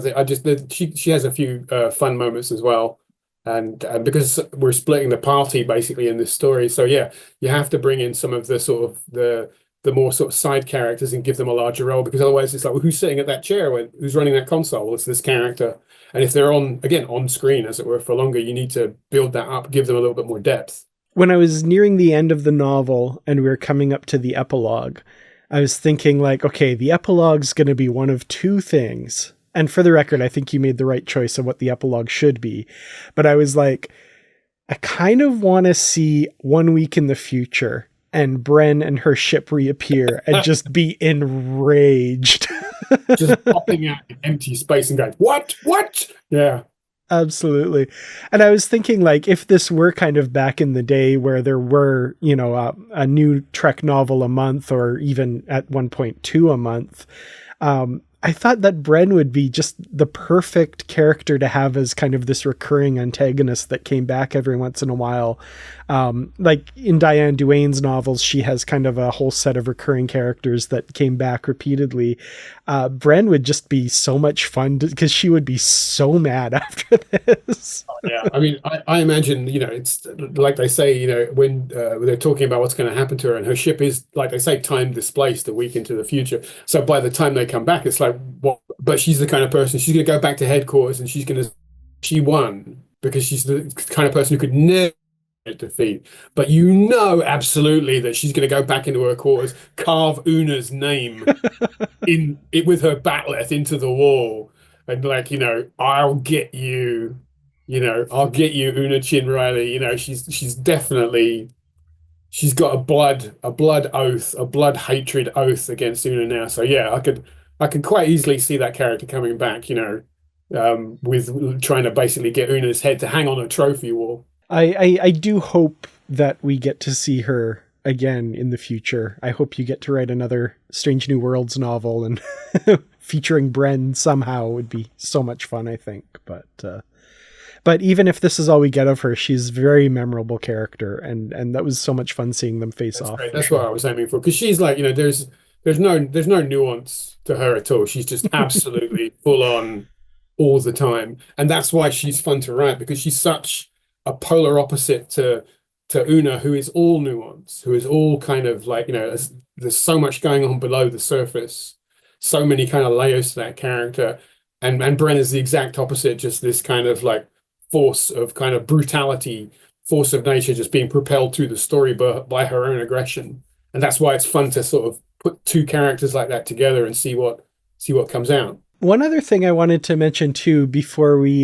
A: she has a few fun moments as well. And because we're splitting the party basically in this story, so yeah, you have to bring in some of the sort of the more sort of side characters and give them a larger role, because otherwise it's like, well, who's sitting at that chair? Who's running that console? Well, it's this character. And if they're on screen, as it were, for longer, you need to build that up, give them a little bit more depth.
B: When I was nearing the end of the novel and we were coming up to the epilogue, I was thinking like, okay, the epilogue's going to be one of two things. And for the record, I think you made the right choice of what the epilogue should be. But I was like, I kind of want to see 1 week in the future and Bren and her ship reappear and just be enraged.
A: Just popping out in empty space and going, what? Yeah.
B: Absolutely. And I was thinking, like, if this were kind of back in the day where there were, a new Trek novel a month, or even at one point 2 a month, I thought that Bren would be just the perfect character to have as kind of this recurring antagonist that came back every once in a while. Like in Diane Duane's novels, she has kind of a whole set of recurring characters that came back repeatedly. Bren would just be so much fun because she would be so mad after this.
A: Yeah, I mean, I imagine, it's like they say, when they're talking about what's going to happen to her, and her ship is, like they say, time displaced a week into the future. So by the time they come back, it's like, what? But she's the kind of person, she's going to go back to headquarters and she won, because she's the kind of person who could never defeat. But absolutely that she's going to go back into her quarters, carve Una's name in it with her bat'leth into the wall, and like, I'll get you. I'll get you, Una Chin Riley. She's definitely, she's got a blood oath, a blood hatred oath against Una now. So yeah, I could quite easily see that character coming back, with trying to basically get Una's head to hang on a trophy wall.
B: I do hope that we get to see her again in the future. I hope you get to write another Strange New Worlds novel, and featuring Bren somehow would be so much fun, I think. But even if this is all we get of her, she's a very memorable character, and that was so much fun seeing them face off.
A: Great. That's what I was aiming for, because she's like, there's no nuance to her at all. She's just absolutely full on all the time, and that's why she's fun to write, because she's such a polar opposite to Una, who is all nuance, who is all kind of like, there's so much going on below the surface, so many kind of layers to that character, and Bren is the exact opposite, just this kind of like force of kind of brutality, force of nature, just being propelled through the story by her own aggression. And that's why it's fun to sort of put two characters like that together and see what comes out.
B: One other thing I wanted to mention too, before we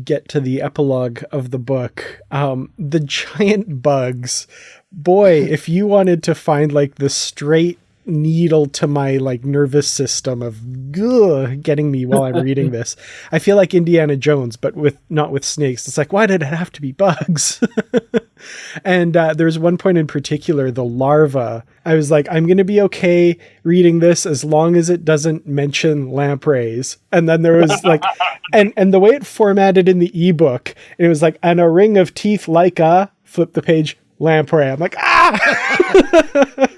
B: get to the epilogue of the book, the giant bugs boy, if you wanted to find like the straight needle to my like nervous system of getting me while I'm reading this, I feel like Indiana Jones, but with not with snakes. It's like, why did it have to be bugs? And there's one point in particular, the larva. I was like, I'm going to be okay reading this as long as it doesn't mention lampreys. And then there was like, and the way it formatted in the ebook, it was like, and a ring of teeth like a, flip the page, lamprey. I'm like, ah!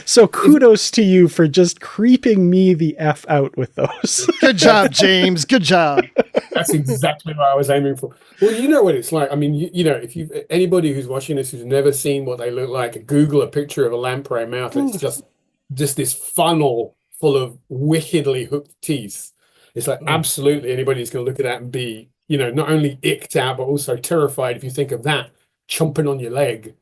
B: So kudos to you for just creeping me the F out with those.
C: Good job, James. Good job.
A: That's exactly what I was aiming for. Well, you know what it's like. I mean, you know, if you anybody who's watching this who's never seen what they look like, Google a picture of a lamprey mouth. It's just this funnel full of wickedly hooked teeth. It's like absolutely anybody's going to look at that and be, you know, not only icked out but also terrified if you think of that chomping on your leg.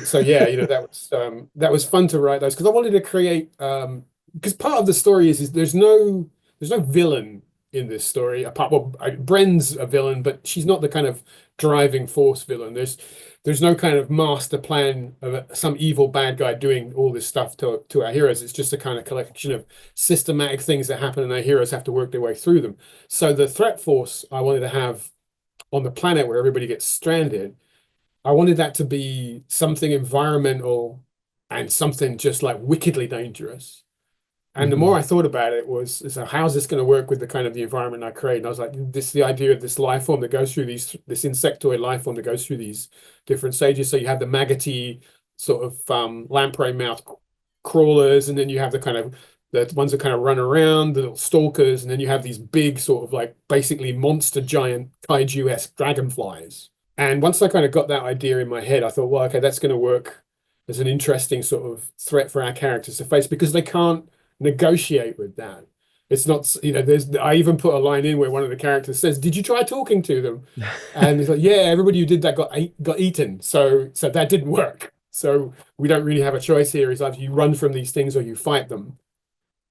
A: So yeah, you know, that was fun to write those because I wanted to create because part of the story is there's no villain in this story apart. Well, Bren's a villain, but she's not the kind of driving force villain. There's no kind of master plan of some evil bad guy doing all this stuff to our heroes. It's just a kind of collection of systematic things that happen, and our heroes have to work their way through them. So the threat force I wanted to have on the planet where everybody gets stranded, I wanted that to be something environmental and something just like wickedly dangerous. And the more I thought about it was, so how's this going to work with the kind of the environment I create? And I was like, the idea of this life form that goes through this insectoid life form that goes through these different stages. So you have the maggoty sort of lamprey mouth crawlers, and then you have the kind of the ones that kind of run around, the little stalkers, and then you have these big sort of like basically monster giant kaiju-esque dragonflies. And once I kind of got that idea in my head, I thought, well, okay, that's going to work as an interesting sort of threat for our characters to face because they can't negotiate with that. It's not, you know, I even put a line in where one of the characters says, "Did you try talking to them?" And it's like, yeah, everybody who did that got eaten. So that didn't work. So we don't really have a choice here. Is either you run from these things or you fight them.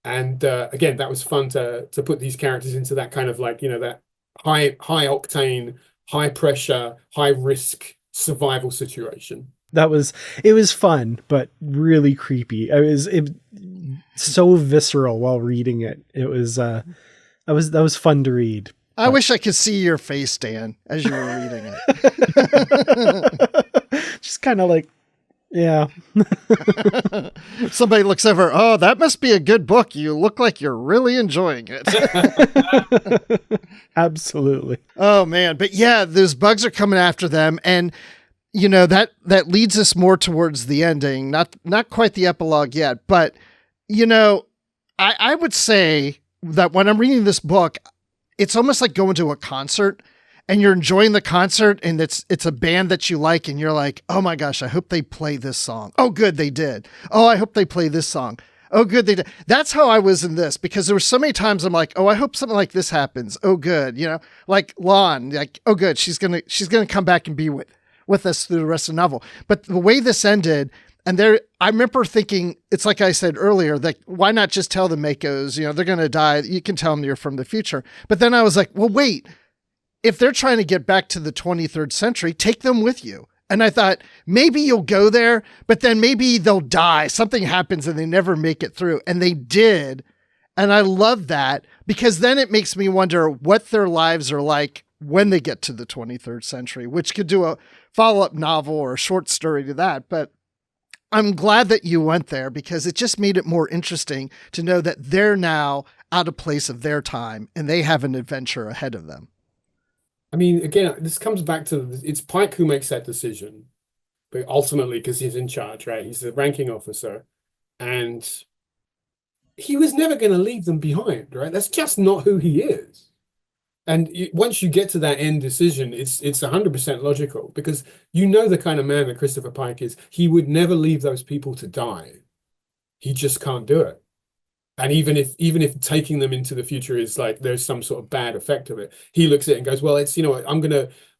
A: And again, that was fun to put these characters into that kind of like, you know, that high octane, high pressure, high risk survival situation.
B: It was fun, but really creepy. It so visceral while reading it. It was that was fun to read.
C: I wish I could see your face, Dan, as you were reading
B: it. Just kind of like, yeah.
C: Somebody looks over, oh, that must be a good book. You look like you're really enjoying it.
B: Absolutely.
C: Oh, man. But yeah, those bugs are coming after them. And, you know, that leads us more towards the ending. Not quite the epilogue yet. But, you know, I would say that when I'm reading this book, it's almost like going to a concert. And you're enjoying the concert, and it's a band that you like, and you're like, oh my gosh, I hope they play this song. Oh, good, they did. Oh, I hope they play this song. Oh, good, they did. That's how I was in this, because there were so many times I'm like, oh, I hope something like this happens. Oh, good, you know, like Lon, like, oh, good, she's gonna come back and be with us through the rest of the novel. But the way this ended, and I remember thinking, it's like I said earlier, that why not just tell the Makos, you know, they're gonna die. You can tell them you're from the future. But then I was like, well, wait. If they're trying to get back to the 23rd century, take them with you. And I thought, maybe you'll go there, but then maybe they'll die. Something happens and they never make it through. And they did. And I love that because then it makes me wonder what their lives are like when they get to the 23rd century, which could do a follow-up novel or a short story to that. But I'm glad that you went there because it just made it more interesting to know that they're now out of place of their time and they have an adventure ahead of them.
A: I mean, again, this comes back to it's Pike who makes that decision, but ultimately because he's in charge, right? He's the ranking officer, and he was never going to leave them behind, right? That's just not who he is. And once you get to that end decision, it's 100% logical because you know the kind of man that Christopher Pike is. He would never leave those people to die. He just can't do it. And even if taking them into the future is like there's some sort of bad effect of it, he looks at it and goes, well, it's, you know,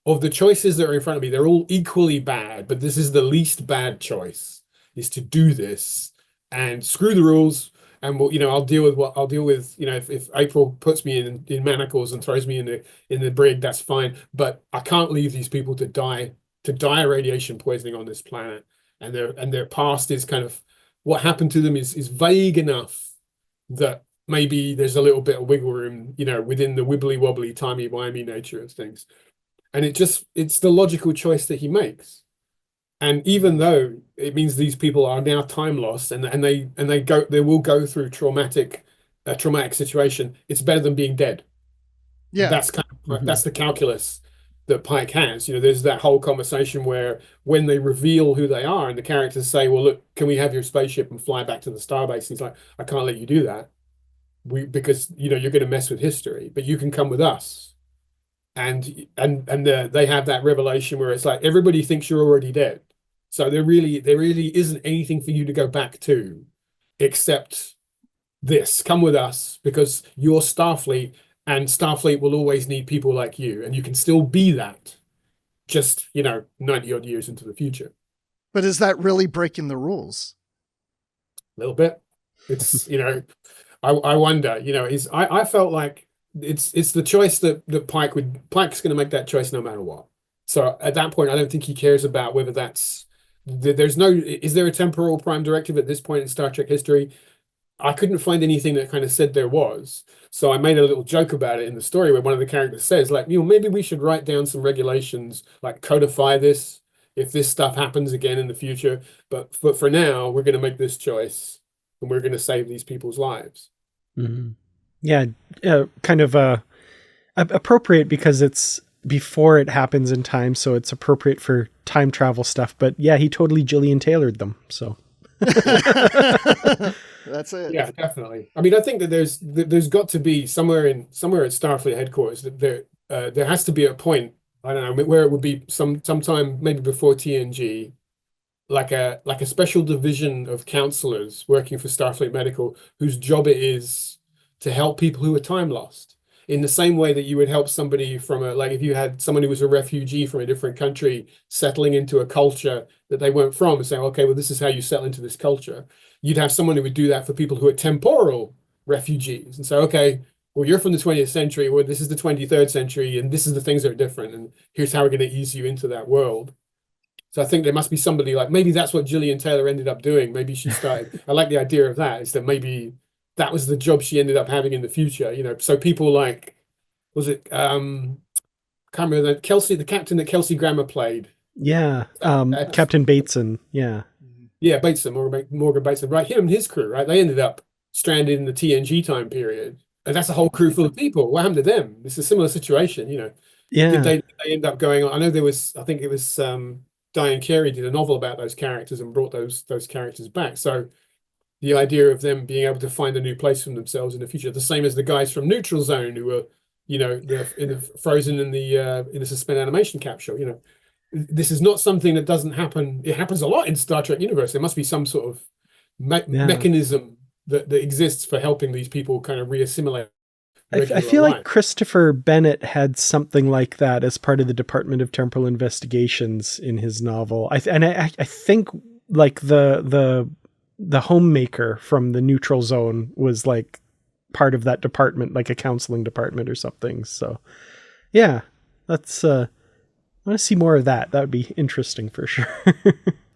A: of the choices that are in front of me, they're all equally bad, but this is the least bad choice, is to do this and screw the rules. And we'll, you know, I'll deal with, you know, if April puts me in manacles and throws me in the brig, that's fine. But I can't leave these people to die to die of radiation poisoning on this planet, and their past is kind of what happened to them is vague enough that maybe there's a little bit of wiggle room, within the wibbly wobbly, timey wimey nature of things. And it's the logical choice that he makes. And even though it means these people are now time lost and they will go through traumatic situation, it's better than being dead.
C: Yeah.
A: That's that's the calculus that Pike has. There's that whole conversation where when they reveal who they are and the characters say, well, look, can we have your spaceship and fly back to the starbase? He's like, I can't let you do that. Because you're going to mess with history, but you can come with us. And they have that revelation where it's like everybody thinks you're already dead. So there really isn't anything for you to go back to except this. Come with us because you're Starfleet, and Starfleet will always need people like you, and you can still be that just 90 odd years into the future.
C: But is that really breaking the rules?
A: A little bit. It's I wonder, I felt like it's the choice that Pike's going to make that choice no matter what. So at that point, I don't think he cares about whether is there a temporal prime directive at this point in Star Trek history? I couldn't find anything that kind of said there was. So I made a little joke about it in the story where one of the characters says, like, maybe we should write down some regulations, like codify this if this stuff happens again in the future. But for now, we're going to make this choice and we're going to save these people's lives.
B: Mm-hmm. Yeah, kind of appropriate because it's before it happens in time, so it's appropriate for time travel stuff. But yeah, he totally Gillian Taylored them. So
C: that's it.
A: Yeah, definitely. I mean, I think that there's got to be somewhere at Starfleet headquarters that there has to be a point. I don't know where it would be sometime maybe before TNG. Like a special division of counselors working for Starfleet Medical, whose job it is to help people who are time lost. In the same way that you would help somebody if you had someone who was a refugee from a different country settling into a culture that they weren't from and saying, okay, well, this is how you settle into this culture. You'd have someone who would do that for people who are temporal refugees and say, okay, well, you're from the 20th century, well, this is the 23rd century, and this is the things that are different, and here's how we're going to ease you into that world. So I think there must be somebody maybe that's what Gillian Taylor ended up doing. Maybe she started, I like the idea of that, is that maybe that was the job she ended up having in the future, so people like, was it, can't remember, the captain that Kelsey Grammer played.
B: Yeah, Captain Bateson, yeah.
A: Yeah, Bateson, Morgan Bateson, right, him and his crew, right, they ended up stranded in the TNG time period. And that's a whole crew full of people. What happened to them? It's a similar situation,
B: Yeah.
A: Did they end up going on? I know I think it was, Diane Carey did a novel about those characters and brought those characters back. So the idea of them being able to find a new place for themselves in the future, the same as the guys from Neutral Zone who were, they're frozen in the suspended animation capsule. This is not something that doesn't happen. It happens a lot in Star Trek universe. There must be some sort of mechanism that exists for helping these people kind of reassimilate.
B: I feel like Christopher Bennett had something like that as part of the Department of Temporal Investigations in his novel. I think like the homemaker from the Neutral Zone was like part of that department, like a counseling department or something. So yeah, that's I want to see more of that. That would be interesting for sure.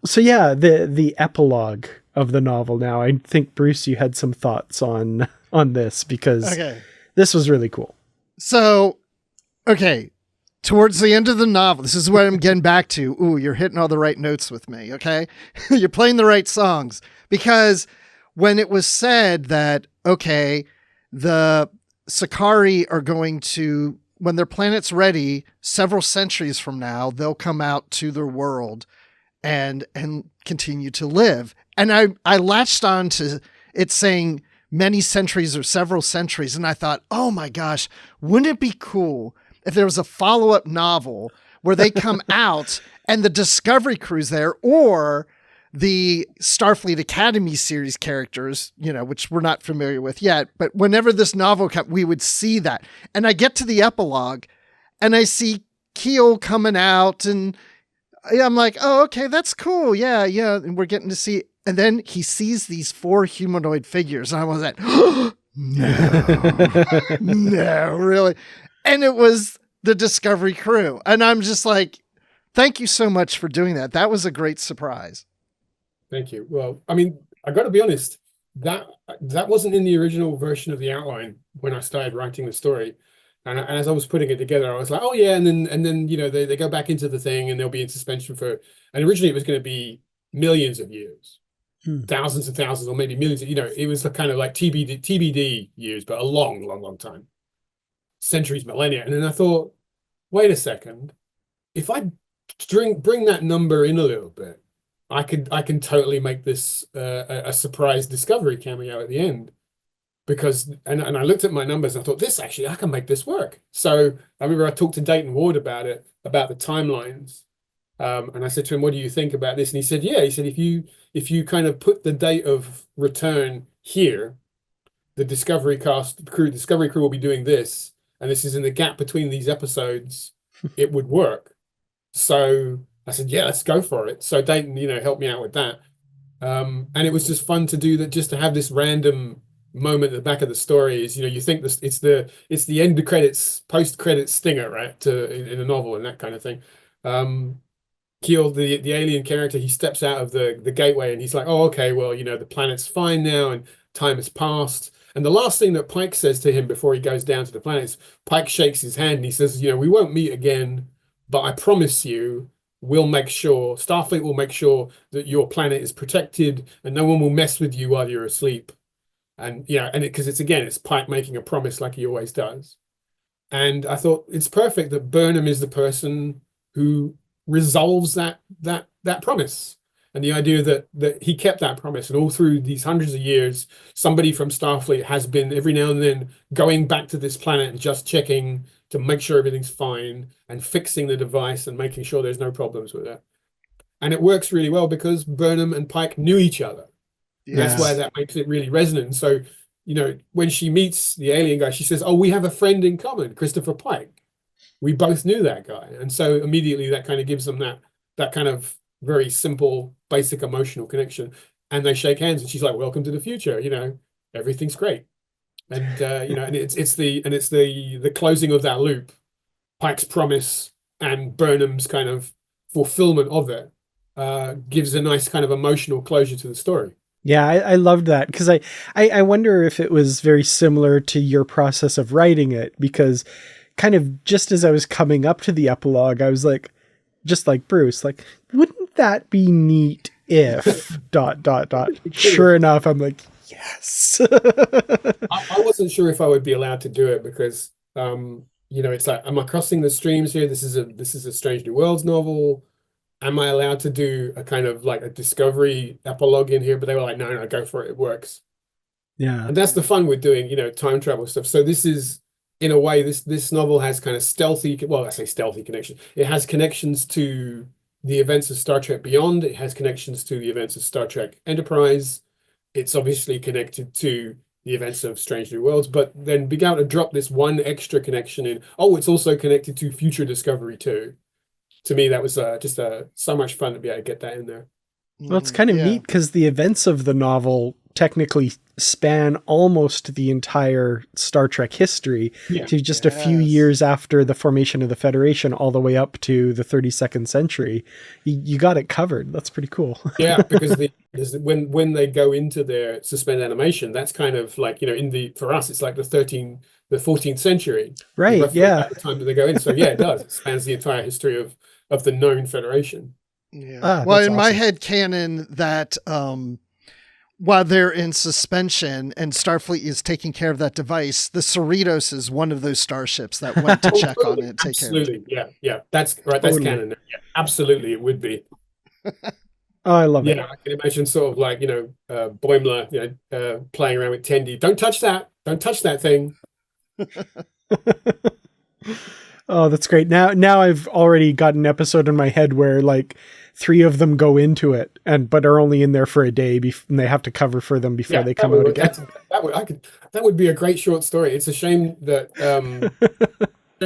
B: So yeah, the epilogue of the novel now. I think Bruce, you had some thoughts on this because this was really cool.
C: So, okay, towards the end of the novel, this is what I'm getting back to. Ooh, you're hitting all the right notes with me, okay? You're playing the right songs. Because when it was said that, okay, the Sakari are going to, when their planet's ready, several centuries from now, they'll come out to their world and continue to live. And I latched on to it saying many centuries or several centuries. And I thought, oh my gosh, wouldn't it be cool if there was a follow-up novel where they come out and the Discovery crew's there, or the Starfleet Academy series characters, which we're not familiar with yet. But whenever this novel comes, we would see that. And I get to the epilogue and I see Keel coming out and I'm like, oh, okay, that's cool. Yeah. And we're getting to see. And then he sees these 4 humanoid figures. And I was like, oh, no, really. And it was the Discovery crew. And I'm just like, thank you so much for doing that. That was a great surprise.
A: Thank you. Well, I mean, I got to be honest, that wasn't in the original version of the outline when I started writing the story. And as I was putting it together, I was like, oh yeah, and then they go back into the thing and they'll be in suspension and originally it was going to be millions of years, thousands and thousands, or maybe millions. It was kind of like TBD years, but a long, long, long time, centuries, millennia. And then I thought, wait a second, if I bring that number in a little bit, I can totally make this a surprise discovery cameo at the end. Because and I looked at my numbers and I thought, this actually, I can make this work. So I remember I talked to Dayton Ward about it, about the timelines. And I said to him, what do you think about this? And he said, yeah, he said, if you kind of put the date of return here, the Discovery crew will be doing this, and this is in the gap between these episodes, it would work. So I said, yeah, let's go for it. So Dayton, helped me out with that. And it was just fun to do that, just to have this random moment at the back of the story is, you think this, it's the end of credits, post credits stinger, right? In a novel and that kind of thing. Keel, the alien character, he steps out of the gateway and he's like, oh, okay, well, the planet's fine now and time has passed. And the last thing that Pike says to him before he goes down to the planet is, Pike shakes his hand and he says, we won't meet again, but I promise you, Starfleet will make sure that your planet is protected and no one will mess with you while you're asleep. And because it's Pike making a promise like he always does. And I thought it's perfect that Burnham is the person who resolves that promise. And the idea that he kept that promise, and all through these hundreds of years, somebody from Starfleet has been every now and then going back to this planet and just checking to make sure everything's fine and fixing the device and making sure there's no problems with it. And it works really well because Burnham and Pike knew each other. Yes. That's why that makes it really resonant. So, when she meets the alien guy, she says, oh, we have a friend in common, Christopher Pike. We both knew that guy. And so immediately that kind of gives them that kind of very simple, basic emotional connection. And they shake hands and she's like, welcome to the future. Everything's great. And, and it's the closing of that loop, Pike's promise and Burnham's kind of fulfillment of it gives a nice kind of emotional closure to the story.
B: Yeah, I loved that because I wonder if it was very similar to your process of writing it, because kind of just as I was coming up to the epilogue, I was like, just like Bruce, like, wouldn't that be neat if ... Sure enough, I'm like, yes.
A: I wasn't sure if I would be allowed to do it because, it's like, am I crossing the streams here? This is a Strange New Worlds novel. Am I allowed to do a kind of like a discovery epilogue in here? But they were like, no, go for it. It works.
B: Yeah.
A: And that's the fun with doing, time travel stuff. So this is, in a way, this novel has kind of I say stealthy connection. It has connections to the events of Star Trek Beyond. It has connections to the events of Star Trek Enterprise. It's obviously connected to the events of Strange New Worlds, but then being able to drop this one extra connection in. Oh, it's also connected to Future Discovery too. To me, that was just so much fun to be able to get that in there.
B: Well, it's kind of neat because the events of the novel technically span almost the entire Star Trek history to just a few years after the formation of the Federation all the way up to the 32nd century. You got it covered. That's pretty cool. Yeah,
A: because when they go into their suspended animation, that's kind of like, for us, it's like the 14th century.
B: Right, yeah.
A: At the time that they go in. So yeah, it does. It spans the entire history of the known Federation.
C: Yeah. Well, in my head canon that while they're in suspension and Starfleet is taking care of that device, the Cerritos is one of those starships that went to check on it and take care of it.
A: Absolutely. Yeah. That's right. That's canon. Yeah, absolutely. It would be.
B: Oh, I love it.
A: Yeah, I can imagine sort of like, Boimler, playing around with Tendi. Don't touch that. Don't touch that thing.
B: Oh, that's great. Now I've already got an episode in my head where like 3 of them go into it but are only in there for a day and they have to cover for them before they come out again.
A: That would be a great short story. It's a shame that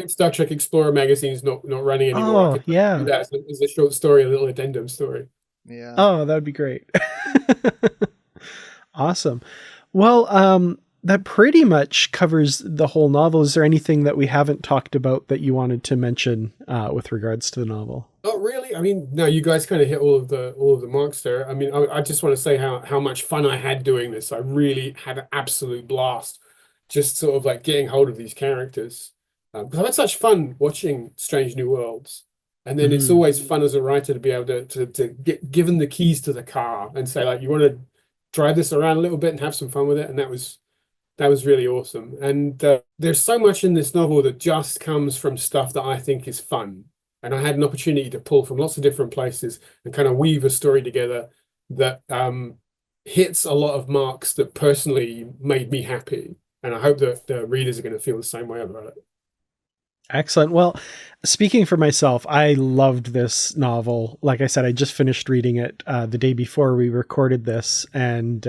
A: Star Trek Explorer magazine is not running anymore.
B: Oh, yeah.
A: That as a short story, a little addendum story.
C: Yeah.
B: Oh, that would be great. Awesome. Well, that pretty much covers the whole novel. Is there anything that we haven't talked about that you wanted to mention with regards to the novel?
A: Oh, really? I mean, no, you guys kind of hit all of the marks there. I mean, I just want to say how much fun I had doing this. I really had an absolute blast, just sort of like getting hold of these characters. Because I've had such fun watching Strange New Worlds, and then it's always fun as a writer to be able to get given the keys to the car and say like, you want to drive this around a little bit and have some fun with it, and that was really awesome. And there's so much in this novel that just comes from stuff that I think is fun. And I had an opportunity to pull from lots of different places and kind of weave a story together that hits a lot of marks that personally made me happy. And I hope that the readers are going to feel the same way about it.
B: Excellent. Well, speaking for myself, I loved this novel. Like I said, I just finished reading it the day before we recorded this. And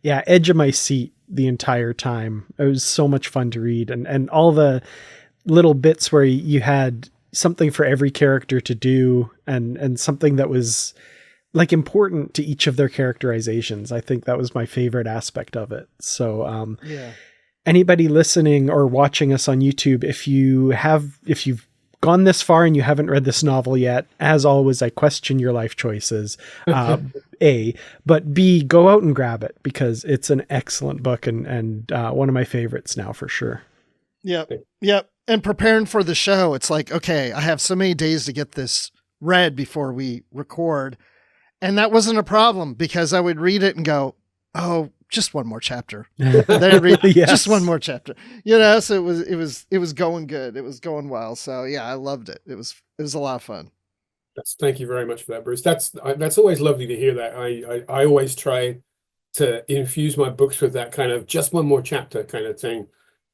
B: yeah, edge of my seat the entire time. It was so much fun to read. And all the little bits where you had something for every character to do and something that was like important to each of their characterizations. I think that was my favorite aspect of it. So
C: yeah.
B: Anybody listening or watching us on YouTube, if you've gone this far and you haven't read this novel yet, as always, I question your life choices. A, but B, go out and grab it because it's an excellent book and one of my favorites now for sure.
C: Yep. And preparing for the show, it's like, okay, I have so many days to get this read before we record. And that wasn't a problem because I would read it and go, oh, just one more chapter. Then I'd read
B: Yes.
C: just one more chapter. So it was going good. It was going well. So yeah, I loved it. It was a lot of fun.
A: Thank you very much for that, Bruce. That's always lovely to hear that. I always try to infuse my books with that kind of just one more chapter kind of thing.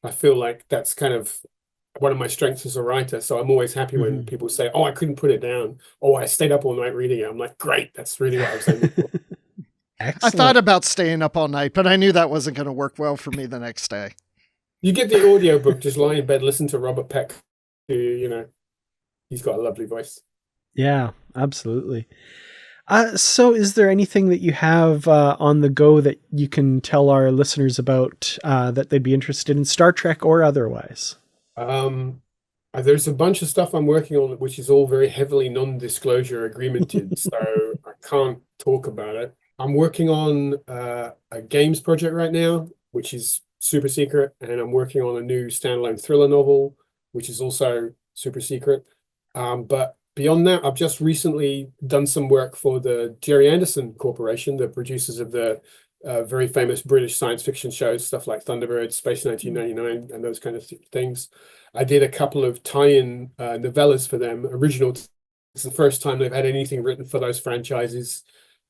A: I feel like that's kind of one of my strengths as a writer. So I'm always happy when people say, oh, I couldn't put it down. Oh, I stayed up all night reading it. I'm like, great. That's really what I was saying before.
B: Excellent.
C: I thought about staying up all night, but I knew that wasn't going to work well for me the next day.
A: You get the audiobook, just lie in bed, listen to Robert Peck. He's got a lovely voice.
B: Yeah, absolutely. So is there anything that you have on the go that you can tell our listeners about that they'd be interested in, Star Trek or otherwise?
A: There's a bunch of stuff I'm working on, which is all very heavily non-disclosure agreemented, so I can't talk about it. I'm working on a games project right now, which is super secret, and I'm working on a new standalone thriller novel, which is also super secret. But beyond that, I've just recently done some work for the Jerry Anderson Corporation, the producers of the very famous British science fiction shows, stuff like Thunderbird, Space 1999, and those kind of things. I did a couple of tie-in novellas for them, original. It's the first time they've had anything written for those franchises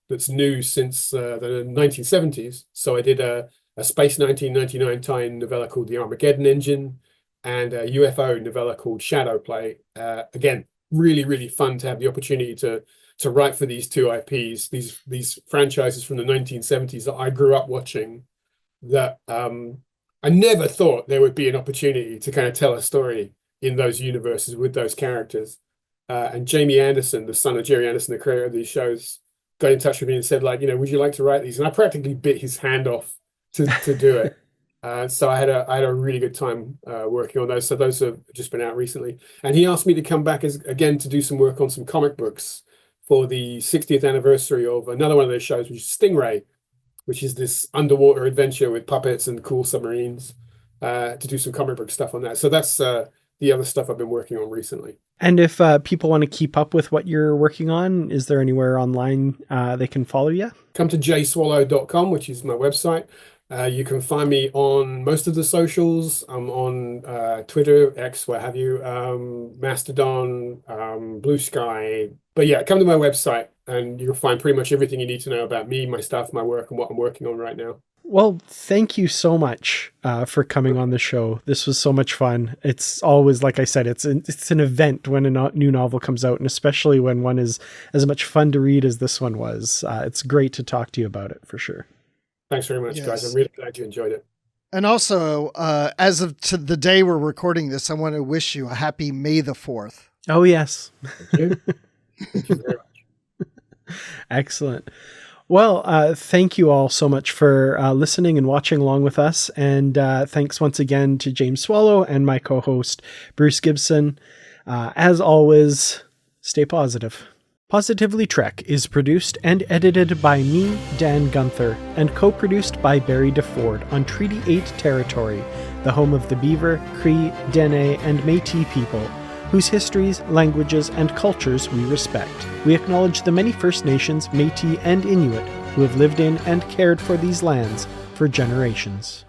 A: that's new since the 1970s. So I did a Space 1999 tie-in novella called The Armageddon Engine and a UFO novella called Shadow Play. Again, really, really fun to have the opportunity to write for these two IPs, these franchises from the 1970s that I grew up watching, that I never thought there would be an opportunity to kind of tell a story in those universes with those characters. And Jamie Anderson, the son of Jerry Anderson, the creator of these shows, got in touch with me and said, like, would you like to write these? And I practically bit his hand off to do it. So I had a really good time working on those. So those have just been out recently. And he asked me to come back again to do some work on some comic books for the 60th anniversary of another one of those shows, which is Stingray, which is this underwater adventure with puppets and cool submarines, to do some comic book stuff on that. So that's the other stuff I've been working on recently.
B: And if people want to keep up with what you're working on, is there anywhere online they can follow you?
A: Come to jswallow.com, which is my website. You can find me on most of the socials. I'm on Twitter, X, what have you, Mastodon, Blue Sky. But yeah, come to my website and you'll find pretty much everything you need to know about me, my stuff, my work, and what I'm working on right now.
B: Well, thank you so much for coming on the show. This was so much fun. It's always, like I said, it's an event when a new novel comes out, and especially when one is as much fun to read as this one was. It's great to talk to you about it for sure.
A: Thanks very much, guys. I'm really glad you enjoyed it.
C: And also, as of to the day we're recording this, I want to wish you a happy May the 4th.
B: Oh, yes.
A: Thank you. Thank you very much.
B: Excellent. Well, thank you all so much for listening and watching along with us. And thanks once again to James Swallow and my co-host, Bruce Gibson. As always, stay positive. Positively Trek is produced and edited by me, Dan Gunther, and co-produced by Barry DeFord on Treaty 8 territory, the home of the Beaver, Cree, Dene, and Métis people, whose histories, languages, and cultures we respect. We acknowledge the many First Nations, Métis, and Inuit who have lived in and cared for these lands for generations.